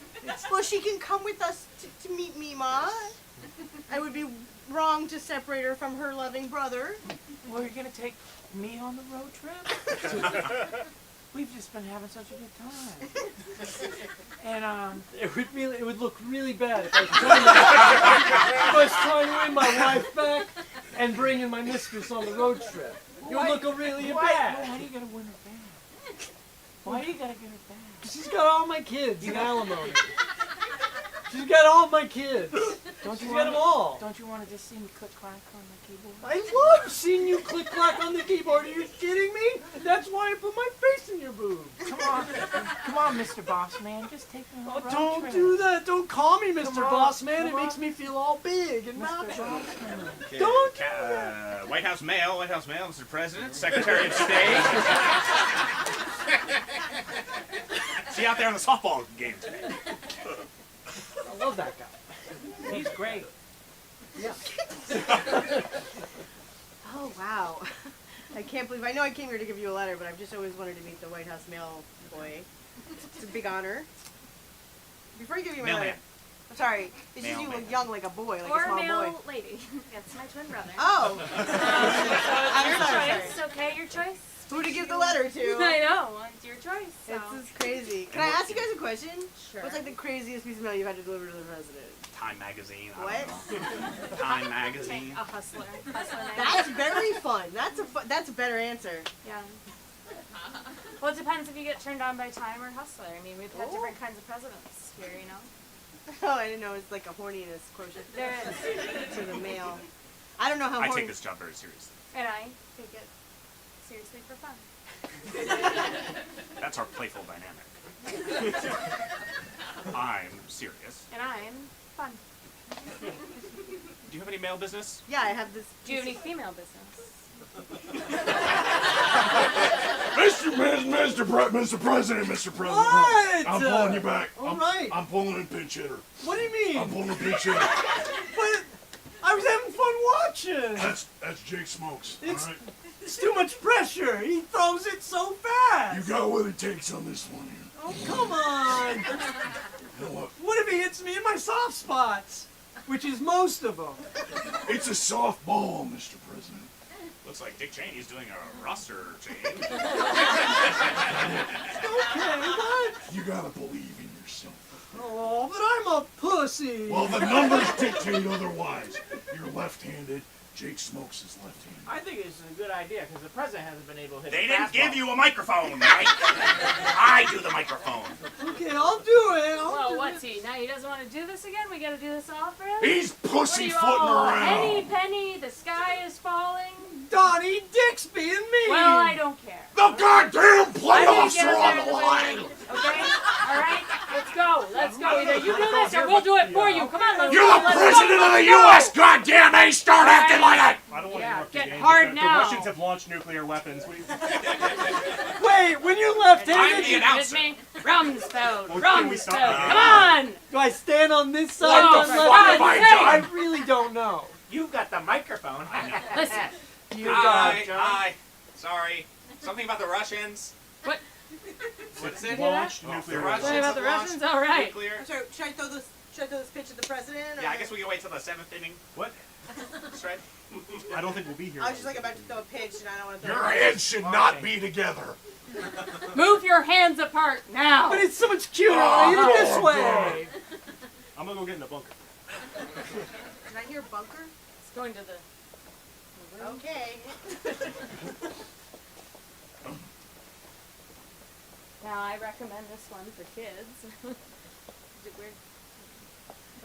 Speaker 9: Well, she can come with us to meet Mima. I would be wrong to separate her from her loving brother.
Speaker 13: Well, you're gonna take me on the road trip? We've just been having such a good time. And
Speaker 2: it would look really bad if I was trying to win my wife back and bringing my mistress on the road trip. It would look really bad.
Speaker 13: why do you gotta win her back? Why do you gotta get her back?
Speaker 2: She's got all my kids in alimony. She's got all my kids.
Speaker 13: Don't you
Speaker 2: She's got
Speaker 13: want
Speaker 2: them all.
Speaker 13: Don't you want to just see me click clack on the keyboard?
Speaker 2: I love seeing you click clack on the keyboard. Are you kidding me? That's why I put my face in your boob.
Speaker 13: Come on, Mr. Boss Man, just take me on a road
Speaker 2: Don't
Speaker 13: trip.
Speaker 2: do that. Don't call me Mr.
Speaker 13: Come on,
Speaker 2: Boss Man. It
Speaker 13: come
Speaker 2: makes
Speaker 13: on.
Speaker 2: me feel all big and
Speaker 13: Mr.
Speaker 2: macho.
Speaker 13: Boss Man.
Speaker 2: Don't do
Speaker 11: White House Mail, Mr. President, Secretary of State. See you out there in the softball game today.
Speaker 2: I love that guy.
Speaker 13: He's great.
Speaker 2: Yeah.
Speaker 9: Oh, wow. I can't believe, I know I came here to give you a letter, but I've just always wanted to meet the White House mail boy. It's a big honor. Before you give me my
Speaker 11: Mailman.
Speaker 9: letter, I'm sorry, it's just you
Speaker 11: Mailman.
Speaker 9: look young like a boy, like
Speaker 10: Or
Speaker 9: a small
Speaker 10: male
Speaker 9: boy.
Speaker 10: lady. That's my twin brother.
Speaker 9: Oh! I'm
Speaker 10: Your
Speaker 9: sorry.
Speaker 10: choice, okay? Your choice.
Speaker 9: Who to give the letter to?
Speaker 10: I know. It's your choice. So.
Speaker 9: It's just crazy. Can I ask you guys a question?
Speaker 10: Sure.
Speaker 9: What's like the craziest piece of mail you've had to deliver to the president?
Speaker 11: Time Magazine. I
Speaker 9: What?
Speaker 11: don't know. Time Magazine.
Speaker 10: A hustler. Hustler
Speaker 9: That's very fun. That's a better answer.
Speaker 10: Yeah. Well, it depends if you get turned on by Time or Hustler. I mean, we've had different kinds of presidents here, you know.
Speaker 9: Oh, I didn't know it's like a horniness quotient.
Speaker 10: There is.
Speaker 9: To the mail. I don't know how
Speaker 11: I
Speaker 9: horny.
Speaker 11: take this job very seriously.
Speaker 10: And I take it seriously for fun.
Speaker 11: That's our playful dynamic. I'm serious.
Speaker 10: And I'm fun.
Speaker 11: Do you have any mail business?
Speaker 9: Yeah, I have this.
Speaker 10: Do you have any female business?
Speaker 7: Mr. President, Mr. President.
Speaker 2: What?
Speaker 7: I'm pulling you back.
Speaker 2: All right.
Speaker 7: I'm pulling a pinch hitter.
Speaker 2: What do you mean?
Speaker 7: I'm pulling a pinch hitter.
Speaker 2: But I was having fun watching.
Speaker 7: That's Jake Smokes.
Speaker 2: It's-
Speaker 7: all right?
Speaker 2: It's too much pressure. He throws it so fast.
Speaker 7: You got what it takes on this one.
Speaker 2: Oh, come on.
Speaker 7: You know what?
Speaker 2: What if he hits me in my soft spots? Which is most of them.
Speaker 7: It's a softball, Mr. President.
Speaker 11: Looks like Dick Cheney's doing a roster change.
Speaker 2: Okay, what?
Speaker 7: You gotta believe in yourself.
Speaker 2: Oh, but I'm a pussy.
Speaker 7: Well, the numbers dictate otherwise. You're left-handed. Jake Smokes is left-handed.
Speaker 13: I think it's a good idea because the president hasn't been able to hit
Speaker 11: They
Speaker 13: a
Speaker 11: didn't
Speaker 13: fastball.
Speaker 11: give you a microphone, right? I do the microphone.
Speaker 2: Okay, I'll do it.
Speaker 10: Well, what's he? Now he doesn't want to do this again? We gotta do this all for him?
Speaker 7: He's
Speaker 10: What are
Speaker 7: pussyfooting
Speaker 10: you all,
Speaker 7: around.
Speaker 10: Henny Penny, the sky is falling?
Speaker 2: Donnie Dick's being mean.
Speaker 10: Well, I don't care.
Speaker 7: The goddamn
Speaker 10: I'm gonna
Speaker 7: playoffs
Speaker 10: get
Speaker 7: are
Speaker 10: up
Speaker 7: on
Speaker 10: there
Speaker 7: the
Speaker 10: and
Speaker 7: line.
Speaker 10: win. Okay? Alright? Let's go. Let's go. Either you do this or we'll do it for you. Come on, let's
Speaker 7: You're
Speaker 10: go.
Speaker 7: the
Speaker 10: Let's
Speaker 7: president
Speaker 10: go.
Speaker 7: of the
Speaker 10: Let's go.
Speaker 7: U.S. Goddamn A! Start acting like it.
Speaker 8: I don't want
Speaker 10: Yeah,
Speaker 8: to interrupt the
Speaker 10: get
Speaker 8: game.
Speaker 10: hard
Speaker 8: the
Speaker 10: now.
Speaker 8: Russians have launched nuclear weapons.
Speaker 2: Wait, when you're left-handed,
Speaker 11: I'm the
Speaker 10: With
Speaker 11: announcer.
Speaker 10: me? Rumsfeld.
Speaker 8: Well, can we
Speaker 10: Rumsfeld.
Speaker 8: stop?
Speaker 10: Come on!
Speaker 2: do I stand on this side?
Speaker 10: What
Speaker 2: or
Speaker 10: the
Speaker 2: left?
Speaker 10: fuck have I
Speaker 2: I
Speaker 10: done?
Speaker 2: really don't know.
Speaker 13: You've got the microphone.
Speaker 10: Listen.
Speaker 2: You
Speaker 11: Hi,
Speaker 2: got
Speaker 11: hi. Sorry. Something about the Russians.
Speaker 10: What?
Speaker 11: What is it?
Speaker 8: Launched
Speaker 11: Oh,
Speaker 8: nuclear
Speaker 11: the
Speaker 8: weapons.
Speaker 10: What about the Russians? All right.
Speaker 11: Nuclear.
Speaker 9: I'm sorry, should I throw this pitch at the president?
Speaker 11: Yeah, I
Speaker 9: or-
Speaker 11: guess we can wait till the 7th inning.
Speaker 8: What?
Speaker 11: Straight.
Speaker 8: I don't think we'll be here.
Speaker 9: I was just like about to throw a pitch and I don't want to throw
Speaker 7: Your
Speaker 9: a pitch.
Speaker 7: heads should not be together.
Speaker 10: Move your hands apart now.
Speaker 2: But it's so much cuter
Speaker 7: Oh,
Speaker 2: when I hit it this
Speaker 7: God.
Speaker 2: way.
Speaker 8: I'm gonna go get in the bunker.
Speaker 9: Can I hear bunker?
Speaker 10: It's going to the...
Speaker 9: Okay.
Speaker 10: Now, I recommend this one for kids. Is it weird?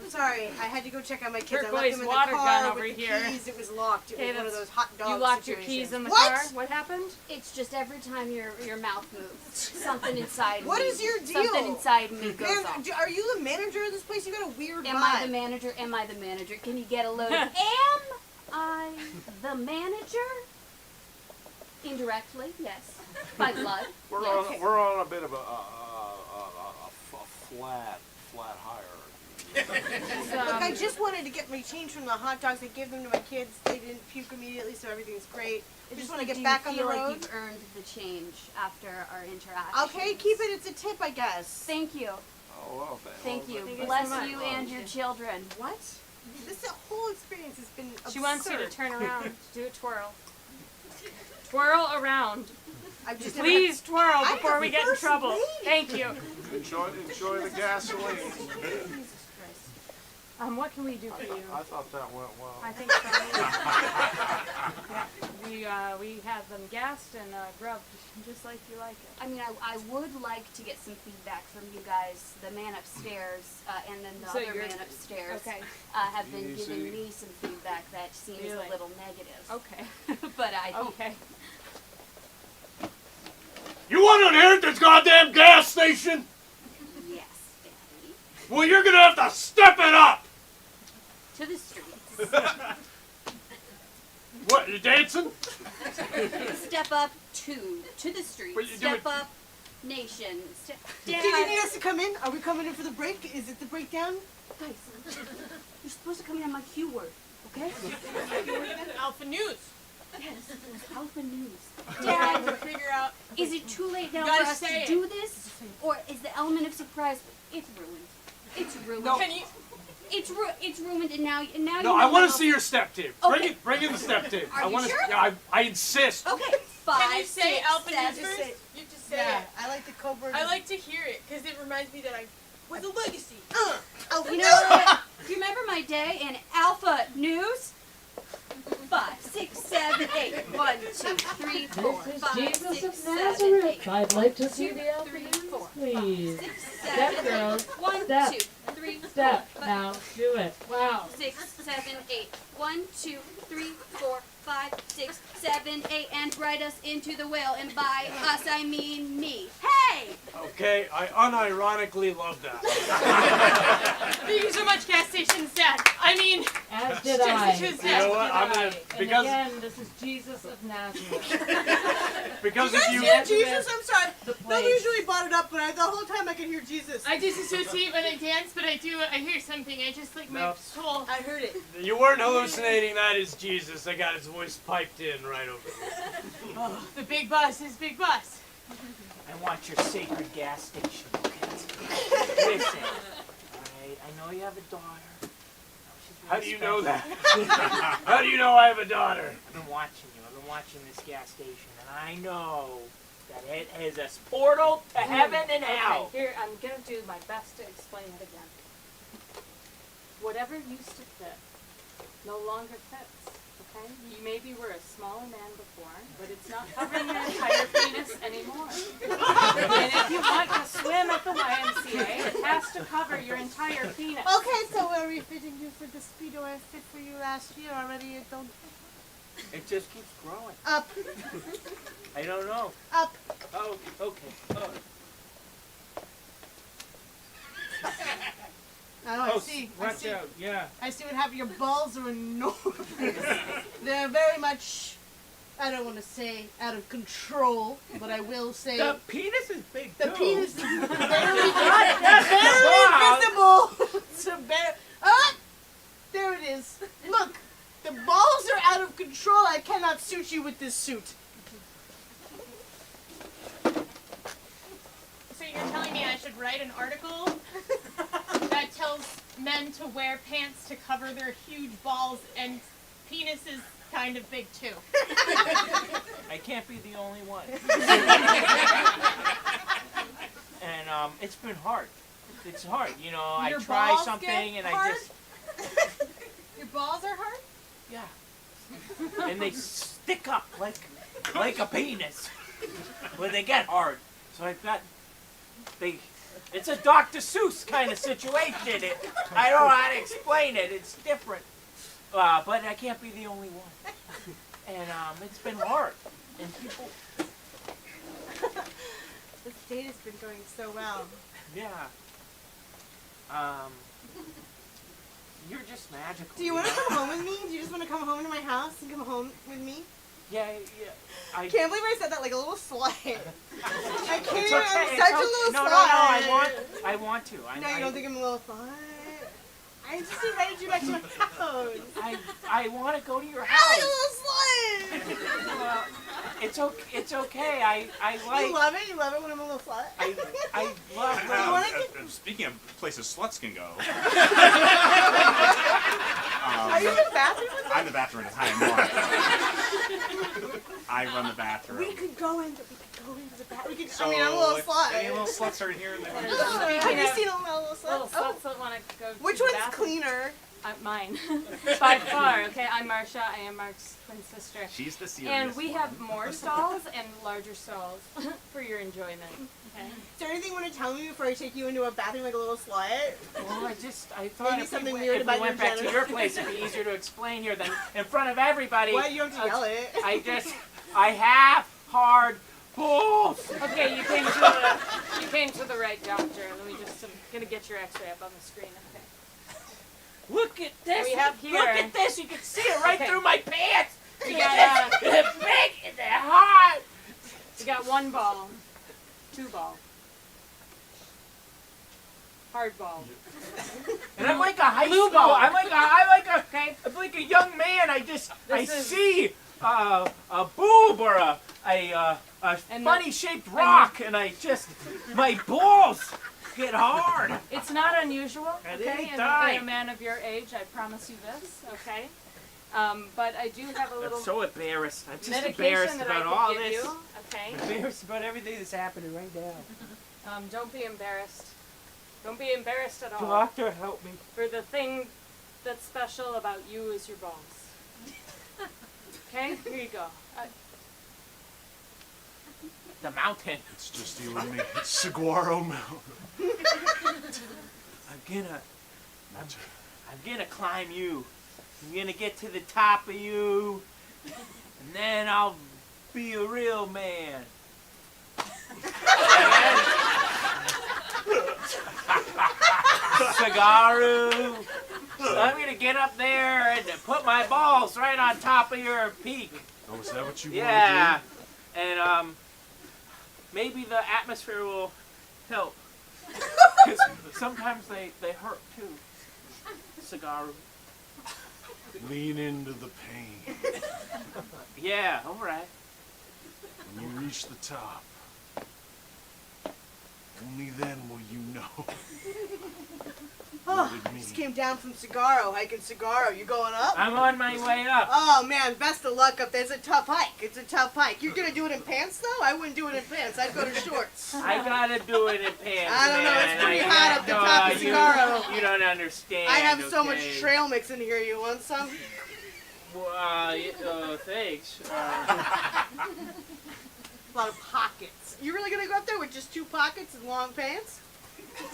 Speaker 9: I'm sorry, I had to go check on my kids. I left
Speaker 12: Turquoise
Speaker 9: them in
Speaker 12: water
Speaker 9: the car
Speaker 12: gun
Speaker 9: with
Speaker 12: over
Speaker 9: the
Speaker 12: here.
Speaker 9: keys. It was locked. It
Speaker 12: Okay,
Speaker 9: was one of
Speaker 12: that's-
Speaker 9: those hot dog
Speaker 12: You locked your
Speaker 9: situations.
Speaker 12: keys in the
Speaker 9: What?
Speaker 12: car? What happened?
Speaker 10: It's just every time your mouth moves, something inside
Speaker 9: What
Speaker 10: me.
Speaker 9: is your deal?
Speaker 10: Something inside me goes
Speaker 9: Man,
Speaker 10: off.
Speaker 9: are you the manager of this place? You got a weird
Speaker 10: Am
Speaker 9: vibe.
Speaker 10: I the manager? Am I the manager? Can you get a load? Am I the manager? Indirectly, yes. By blood.
Speaker 7: We're
Speaker 10: yes.
Speaker 7: on we're on a bit of a flat hierarchy.
Speaker 9: Look, I just wanted to get my change from the hot dogs. I gave them to my kids. They didn't puke immediately, so everything's great. I just want to
Speaker 10: Do
Speaker 9: get
Speaker 10: you
Speaker 9: back on the
Speaker 10: feel like
Speaker 9: road.
Speaker 10: you've earned the change after our interaction?
Speaker 9: Okay, keep it. It's a tip, I guess.
Speaker 10: Thank you.
Speaker 7: Oh well,
Speaker 10: Thank you.
Speaker 12: Thank you
Speaker 10: Bless
Speaker 12: so much.
Speaker 10: you and your children.
Speaker 9: What? This whole experience has been absurd.
Speaker 12: She wants you to turn around. Do a twirl. Twirl around.
Speaker 9: I've just
Speaker 12: Please twirl
Speaker 9: I'm
Speaker 12: before
Speaker 9: the
Speaker 12: we get in
Speaker 9: first
Speaker 12: trouble.
Speaker 9: lady.
Speaker 12: Thank you.
Speaker 7: enjoy the gasoline.
Speaker 12: What can we do for you?
Speaker 7: I thought that went well.
Speaker 12: I think so. Yeah, we had them gassed and grubbed just like you like it.
Speaker 10: I mean, I would like to get some feedback from you guys, the man upstairs and then the
Speaker 12: So
Speaker 10: other
Speaker 12: you're-
Speaker 10: man upstairs.
Speaker 12: okay.
Speaker 10: Have been
Speaker 7: Easy.
Speaker 10: giving me some feedback that seems
Speaker 12: Really?
Speaker 10: a little negative.
Speaker 12: Okay.
Speaker 10: But I
Speaker 12: Okay.
Speaker 7: You want to inherit this goddamn gas station?
Speaker 10: Yes, Daddy.
Speaker 7: Well, you're gonna have to step it up.
Speaker 10: To the streets.
Speaker 7: What? You dancing?
Speaker 10: Step up to the streets.
Speaker 7: What you
Speaker 10: Step
Speaker 7: doing?
Speaker 10: up nation. Step
Speaker 9: Did you need us to come in? Are we coming in for the break? Is it the breakdown?
Speaker 10: Guys, you're supposed to come in on my cue word, okay?
Speaker 12: Alpha News.
Speaker 10: Yes, Alpha News.
Speaker 12: Dad,
Speaker 10: Dad,
Speaker 12: figure out.
Speaker 10: is it too late now
Speaker 12: Gotta
Speaker 10: for us to
Speaker 12: say it.
Speaker 10: do this? Or is the element of surprise, it's ruined. It's ruined.
Speaker 1: No.
Speaker 12: Can you?
Speaker 10: It's ruined and now you
Speaker 1: No,
Speaker 10: know
Speaker 1: I want
Speaker 10: how-
Speaker 1: to see your step tape.
Speaker 10: Okay.
Speaker 1: Bring in the step tape.
Speaker 10: Are
Speaker 1: I
Speaker 10: you
Speaker 1: want to.
Speaker 12: sure?
Speaker 1: Yeah, I insist.
Speaker 10: Okay, 5,
Speaker 12: Can you say
Speaker 10: 6,
Speaker 12: Alpha News
Speaker 10: 7,
Speaker 12: first?
Speaker 9: say-
Speaker 12: You just say
Speaker 9: Yeah,
Speaker 12: it.
Speaker 9: I like the Cobra.
Speaker 12: I like to hear it because it reminds me that I was a legacy.
Speaker 9: Oh,
Speaker 10: You know what? You remember my day in Alpha News? 5, 6, 7, 8. 1, 2, 3, 4,
Speaker 14: This is
Speaker 10: 5,
Speaker 14: Jesus
Speaker 10: 6,
Speaker 14: of
Speaker 10: 7,
Speaker 14: Nazareth.
Speaker 10: 8.
Speaker 14: I'd like to see
Speaker 10: 2,
Speaker 14: the Alpha
Speaker 10: 3,
Speaker 14: News,
Speaker 10: 4,
Speaker 14: please.
Speaker 10: 6,
Speaker 14: Step,
Speaker 10: 7, 8.
Speaker 14: girls.
Speaker 10: 1,
Speaker 14: Step.
Speaker 10: 2, 3, 4,
Speaker 14: Step.
Speaker 10: 5,
Speaker 14: Now, do it. Wow.
Speaker 10: 6, 7, 8. 1, 2, 3, 4, 5, 6, 7, 8. And ride us into the whale. And by us, I mean me. Hey!
Speaker 1: Okay, I unironically love that.
Speaker 12: Thank you so much, gas station Dad. I mean,
Speaker 14: As did
Speaker 12: Just
Speaker 14: I.
Speaker 12: because-
Speaker 1: You know what?
Speaker 14: As
Speaker 1: I'm
Speaker 14: did
Speaker 1: gonna
Speaker 14: I. And
Speaker 1: because
Speaker 14: again, this is Jesus of Nazareth.
Speaker 1: because
Speaker 9: You
Speaker 1: if
Speaker 9: guys
Speaker 1: you
Speaker 9: hear Jesus? I'm sorry.
Speaker 14: The
Speaker 9: They'll
Speaker 14: place.
Speaker 9: usually brought it up, but the whole time I could hear Jesus.
Speaker 12: I disassociate when I dance, but I hear something. I just like my
Speaker 1: No.
Speaker 12: soul.
Speaker 9: I heard it.
Speaker 1: you weren't hallucinating, that is Jesus. I got his voice piped in right over there.
Speaker 12: Oh, the big boss is big boss.
Speaker 13: I want your sacred gas station. Okay? Listen, I know you have a daughter. I know she's really
Speaker 1: How do you know
Speaker 13: special.
Speaker 1: that? How do you know I have a daughter?
Speaker 13: I've been watching you. I've been watching this gas station, and I know that it is a portal to heaven and hell.
Speaker 15: Okay, here, I'm going to do my best to explain it again. Whatever used to fit no longer fits, okay? You maybe were a smaller man before, but it's not covering your entire penis anymore. And if you want to swim at the YMCA, it has to cover your entire penis.
Speaker 9: Okay, so we're refitting you for the speedo I fit for you last year already. It don't
Speaker 13: It just keeps growing.
Speaker 9: up,
Speaker 13: I don't know.
Speaker 9: up.
Speaker 13: Oh, okay. Oh.
Speaker 9: I see. I
Speaker 1: Watch
Speaker 9: see.
Speaker 1: out, yeah.
Speaker 9: I see what happened. Your balls are enormous. They're very much, I don't want to say out of control, but I will say
Speaker 13: The penis is big
Speaker 9: the
Speaker 13: too.
Speaker 9: penis is very,
Speaker 13: That's
Speaker 9: very visible. It's a very, there it is. Look, the balls are out of control. I cannot suit you with this suit.
Speaker 12: So you're telling me I should write an article that tells men to wear pants to cover their huge balls and penis is kind of big too.
Speaker 13: I can't be the only one. And it's been hard. It's hard, you know.
Speaker 12: Your
Speaker 13: I try
Speaker 12: balls
Speaker 13: something
Speaker 12: get
Speaker 13: and
Speaker 12: hard?
Speaker 13: I just
Speaker 12: Your balls are hard?
Speaker 13: yeah. And they stick up like a penis. When they get hard. So I got they It's a Dr. Seuss kind of situation. I don't know how to explain it. It's different. But I can't be the only one. And it's been hard. And people...
Speaker 9: This date has been going so well.
Speaker 13: Yeah. You're just magical.
Speaker 9: Do you want to come home with me? Do you just want to come home to my house and come home with me?
Speaker 13: Yeah.
Speaker 9: I can't believe I said that like a little slut. I can't
Speaker 13: It's
Speaker 9: even.
Speaker 13: okay,
Speaker 9: I'm
Speaker 13: it's
Speaker 9: such a
Speaker 13: okay.
Speaker 9: little
Speaker 13: No,
Speaker 9: slut.
Speaker 13: I want to.
Speaker 9: No, you don't think I'm a little slut? I just invited you back to my house.
Speaker 13: I want to go to your
Speaker 9: Oh,
Speaker 13: house.
Speaker 9: you little slut!
Speaker 13: Well, it's okay. I like.
Speaker 9: You love it? You love it when I'm a little slut?
Speaker 13: I love.
Speaker 11: Speaking of places sluts can go.
Speaker 9: Are you in the bathroom?
Speaker 11: I'm the bathroom attendant. I run the bathroom.
Speaker 9: We could go into the bathroom.
Speaker 11: So
Speaker 9: I mean, I'm a little
Speaker 11: if
Speaker 9: slut.
Speaker 11: any little sluts are in here.
Speaker 9: Have you seen a little slut?
Speaker 15: Little sluts that want to go to
Speaker 9: Which
Speaker 15: the
Speaker 9: one's
Speaker 15: bathroom.
Speaker 9: cleaner?
Speaker 15: Mine. By far. Okay, I'm Marsha. I am Mark's twin sister.
Speaker 11: She's the serious
Speaker 15: And we
Speaker 11: one.
Speaker 15: have more stalls and larger stalls for your enjoyment. Okay.
Speaker 9: Is there anything you want to tell me before I take you into a bathroom like a little slut?
Speaker 13: Well, I thought
Speaker 9: Maybe
Speaker 13: if
Speaker 9: something
Speaker 13: we,
Speaker 9: weird
Speaker 13: if
Speaker 9: about
Speaker 13: we went
Speaker 9: your
Speaker 13: back to your place, it'd be easier to explain here than in front of everybody.
Speaker 9: Why you have to yell it?
Speaker 13: I have hard balls.
Speaker 15: Okay, you came to the right doctor. Let me just. I'm gonna get your X-ray up on the screen. Okay.
Speaker 13: Look at this.
Speaker 15: We have here.
Speaker 13: Look at this. You can see it right
Speaker 15: Okay.
Speaker 13: through my pants.
Speaker 15: We got
Speaker 13: They're big and they're hard.
Speaker 15: We got 1 ball, 2 ball, hard ball.
Speaker 13: And I'm like a high
Speaker 15: Blue
Speaker 13: school.
Speaker 15: ball.
Speaker 13: I'm like a young man. I see a boob or a funny shaped rock, and my balls get hard.
Speaker 15: It's not unusual,
Speaker 13: At
Speaker 15: okay,
Speaker 13: any
Speaker 15: in
Speaker 13: time.
Speaker 15: a man of your age. I promise you this, okay. But I do have a little
Speaker 13: I'm so embarrassed. I'm just
Speaker 15: medication
Speaker 13: embarrassed
Speaker 15: that
Speaker 13: about
Speaker 15: I
Speaker 13: all
Speaker 15: could give
Speaker 13: this.
Speaker 15: you, okay.
Speaker 13: I'm embarrassed about everything that's happening right now.
Speaker 15: Don't be embarrassed. Don't be embarrassed at all.
Speaker 13: Doctor, help me.
Speaker 15: For the thing that's special about you is your balls. Okay, here you go.
Speaker 13: The mountain.
Speaker 7: It's just you and me. It's Saguaro Mountain.
Speaker 13: I'm gonna climb you. I'm gonna get to the top of you, and then I'll be a real man. Cigaru. I'm gonna get up there and put my balls right on top of your peak.
Speaker 7: Oh, is that what you
Speaker 13: Yeah,
Speaker 7: want to
Speaker 13: and maybe the atmosphere will help. Because sometimes they hurt too. Cigaru.
Speaker 7: do? Lean into the pain.
Speaker 13: Yeah, all right.
Speaker 7: When you reach the top, only then will you know.
Speaker 9: Oh, I just came down from Cigarro, hiking Cigarro. You going up?
Speaker 13: I'm on my way up.
Speaker 9: Oh man, best of luck up there. It's a tough hike. It's a tough hike. You're gonna do it in pants though? I wouldn't do it in pants. I'd go to shorts.
Speaker 13: I gotta do it in pants.
Speaker 9: I don't know. It's
Speaker 13: man.
Speaker 9: pretty hot up the top of
Speaker 13: you,
Speaker 9: Cigarro.
Speaker 13: you don't understand.
Speaker 9: I have so much
Speaker 13: okay?
Speaker 9: trail mix in here. You want some?
Speaker 13: Well, thanks.
Speaker 9: A lot of pockets. You really gonna go up there with just 2 pockets and long pants?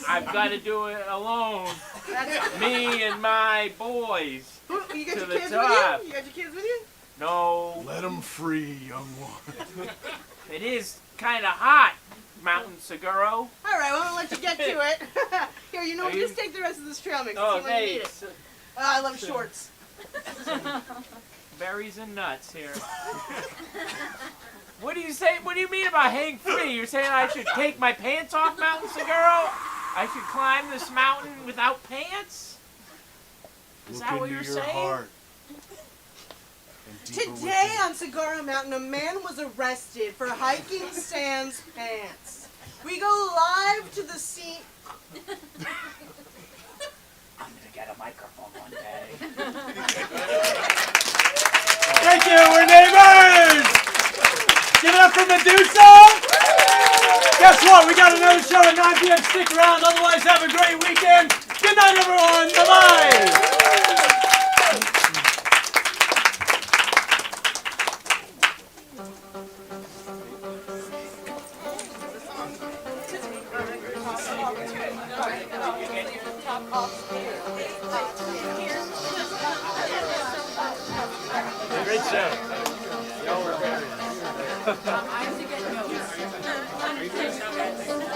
Speaker 13: I've got to do it alone.
Speaker 9: That's
Speaker 13: Me and my boys.
Speaker 9: You got
Speaker 13: to
Speaker 9: your
Speaker 13: the
Speaker 9: kids
Speaker 13: top.
Speaker 9: with you? You got your kids with you?
Speaker 13: No.
Speaker 7: Let them free, young one.
Speaker 13: It is kind of hot, Mountain Cigarro.
Speaker 9: All right, well, I'll let you get to it. Here, you know what?
Speaker 13: Are you-
Speaker 9: Just take the rest of this trail mix.
Speaker 13: Oh,
Speaker 9: See when you need it.
Speaker 13: thanks.
Speaker 9: I love shorts.
Speaker 13: Berries and nuts here. What do you say? What do you mean about hang free? You're saying I should take my pants off, Mountain Cigarro? I should climb this mountain without pants? Is
Speaker 7: Look
Speaker 13: that what
Speaker 7: into
Speaker 13: you're
Speaker 7: your
Speaker 13: saying?
Speaker 7: heart. And deeper
Speaker 9: Today
Speaker 7: within.
Speaker 9: on Cigarro Mountain, a man was arrested for hiking sans pants. We go live to the scene.
Speaker 13: I'm gonna get a microphone one day.
Speaker 2: Thank you, we're neighbors! Give it up for Medusa! Guess what? We got another show at 9 p.m. Stick around. Otherwise, have a great weekend. Good night, everyone. Bye-bye.
Speaker 1: Great show. Y'all were very.
Speaker 15: I have to get notes.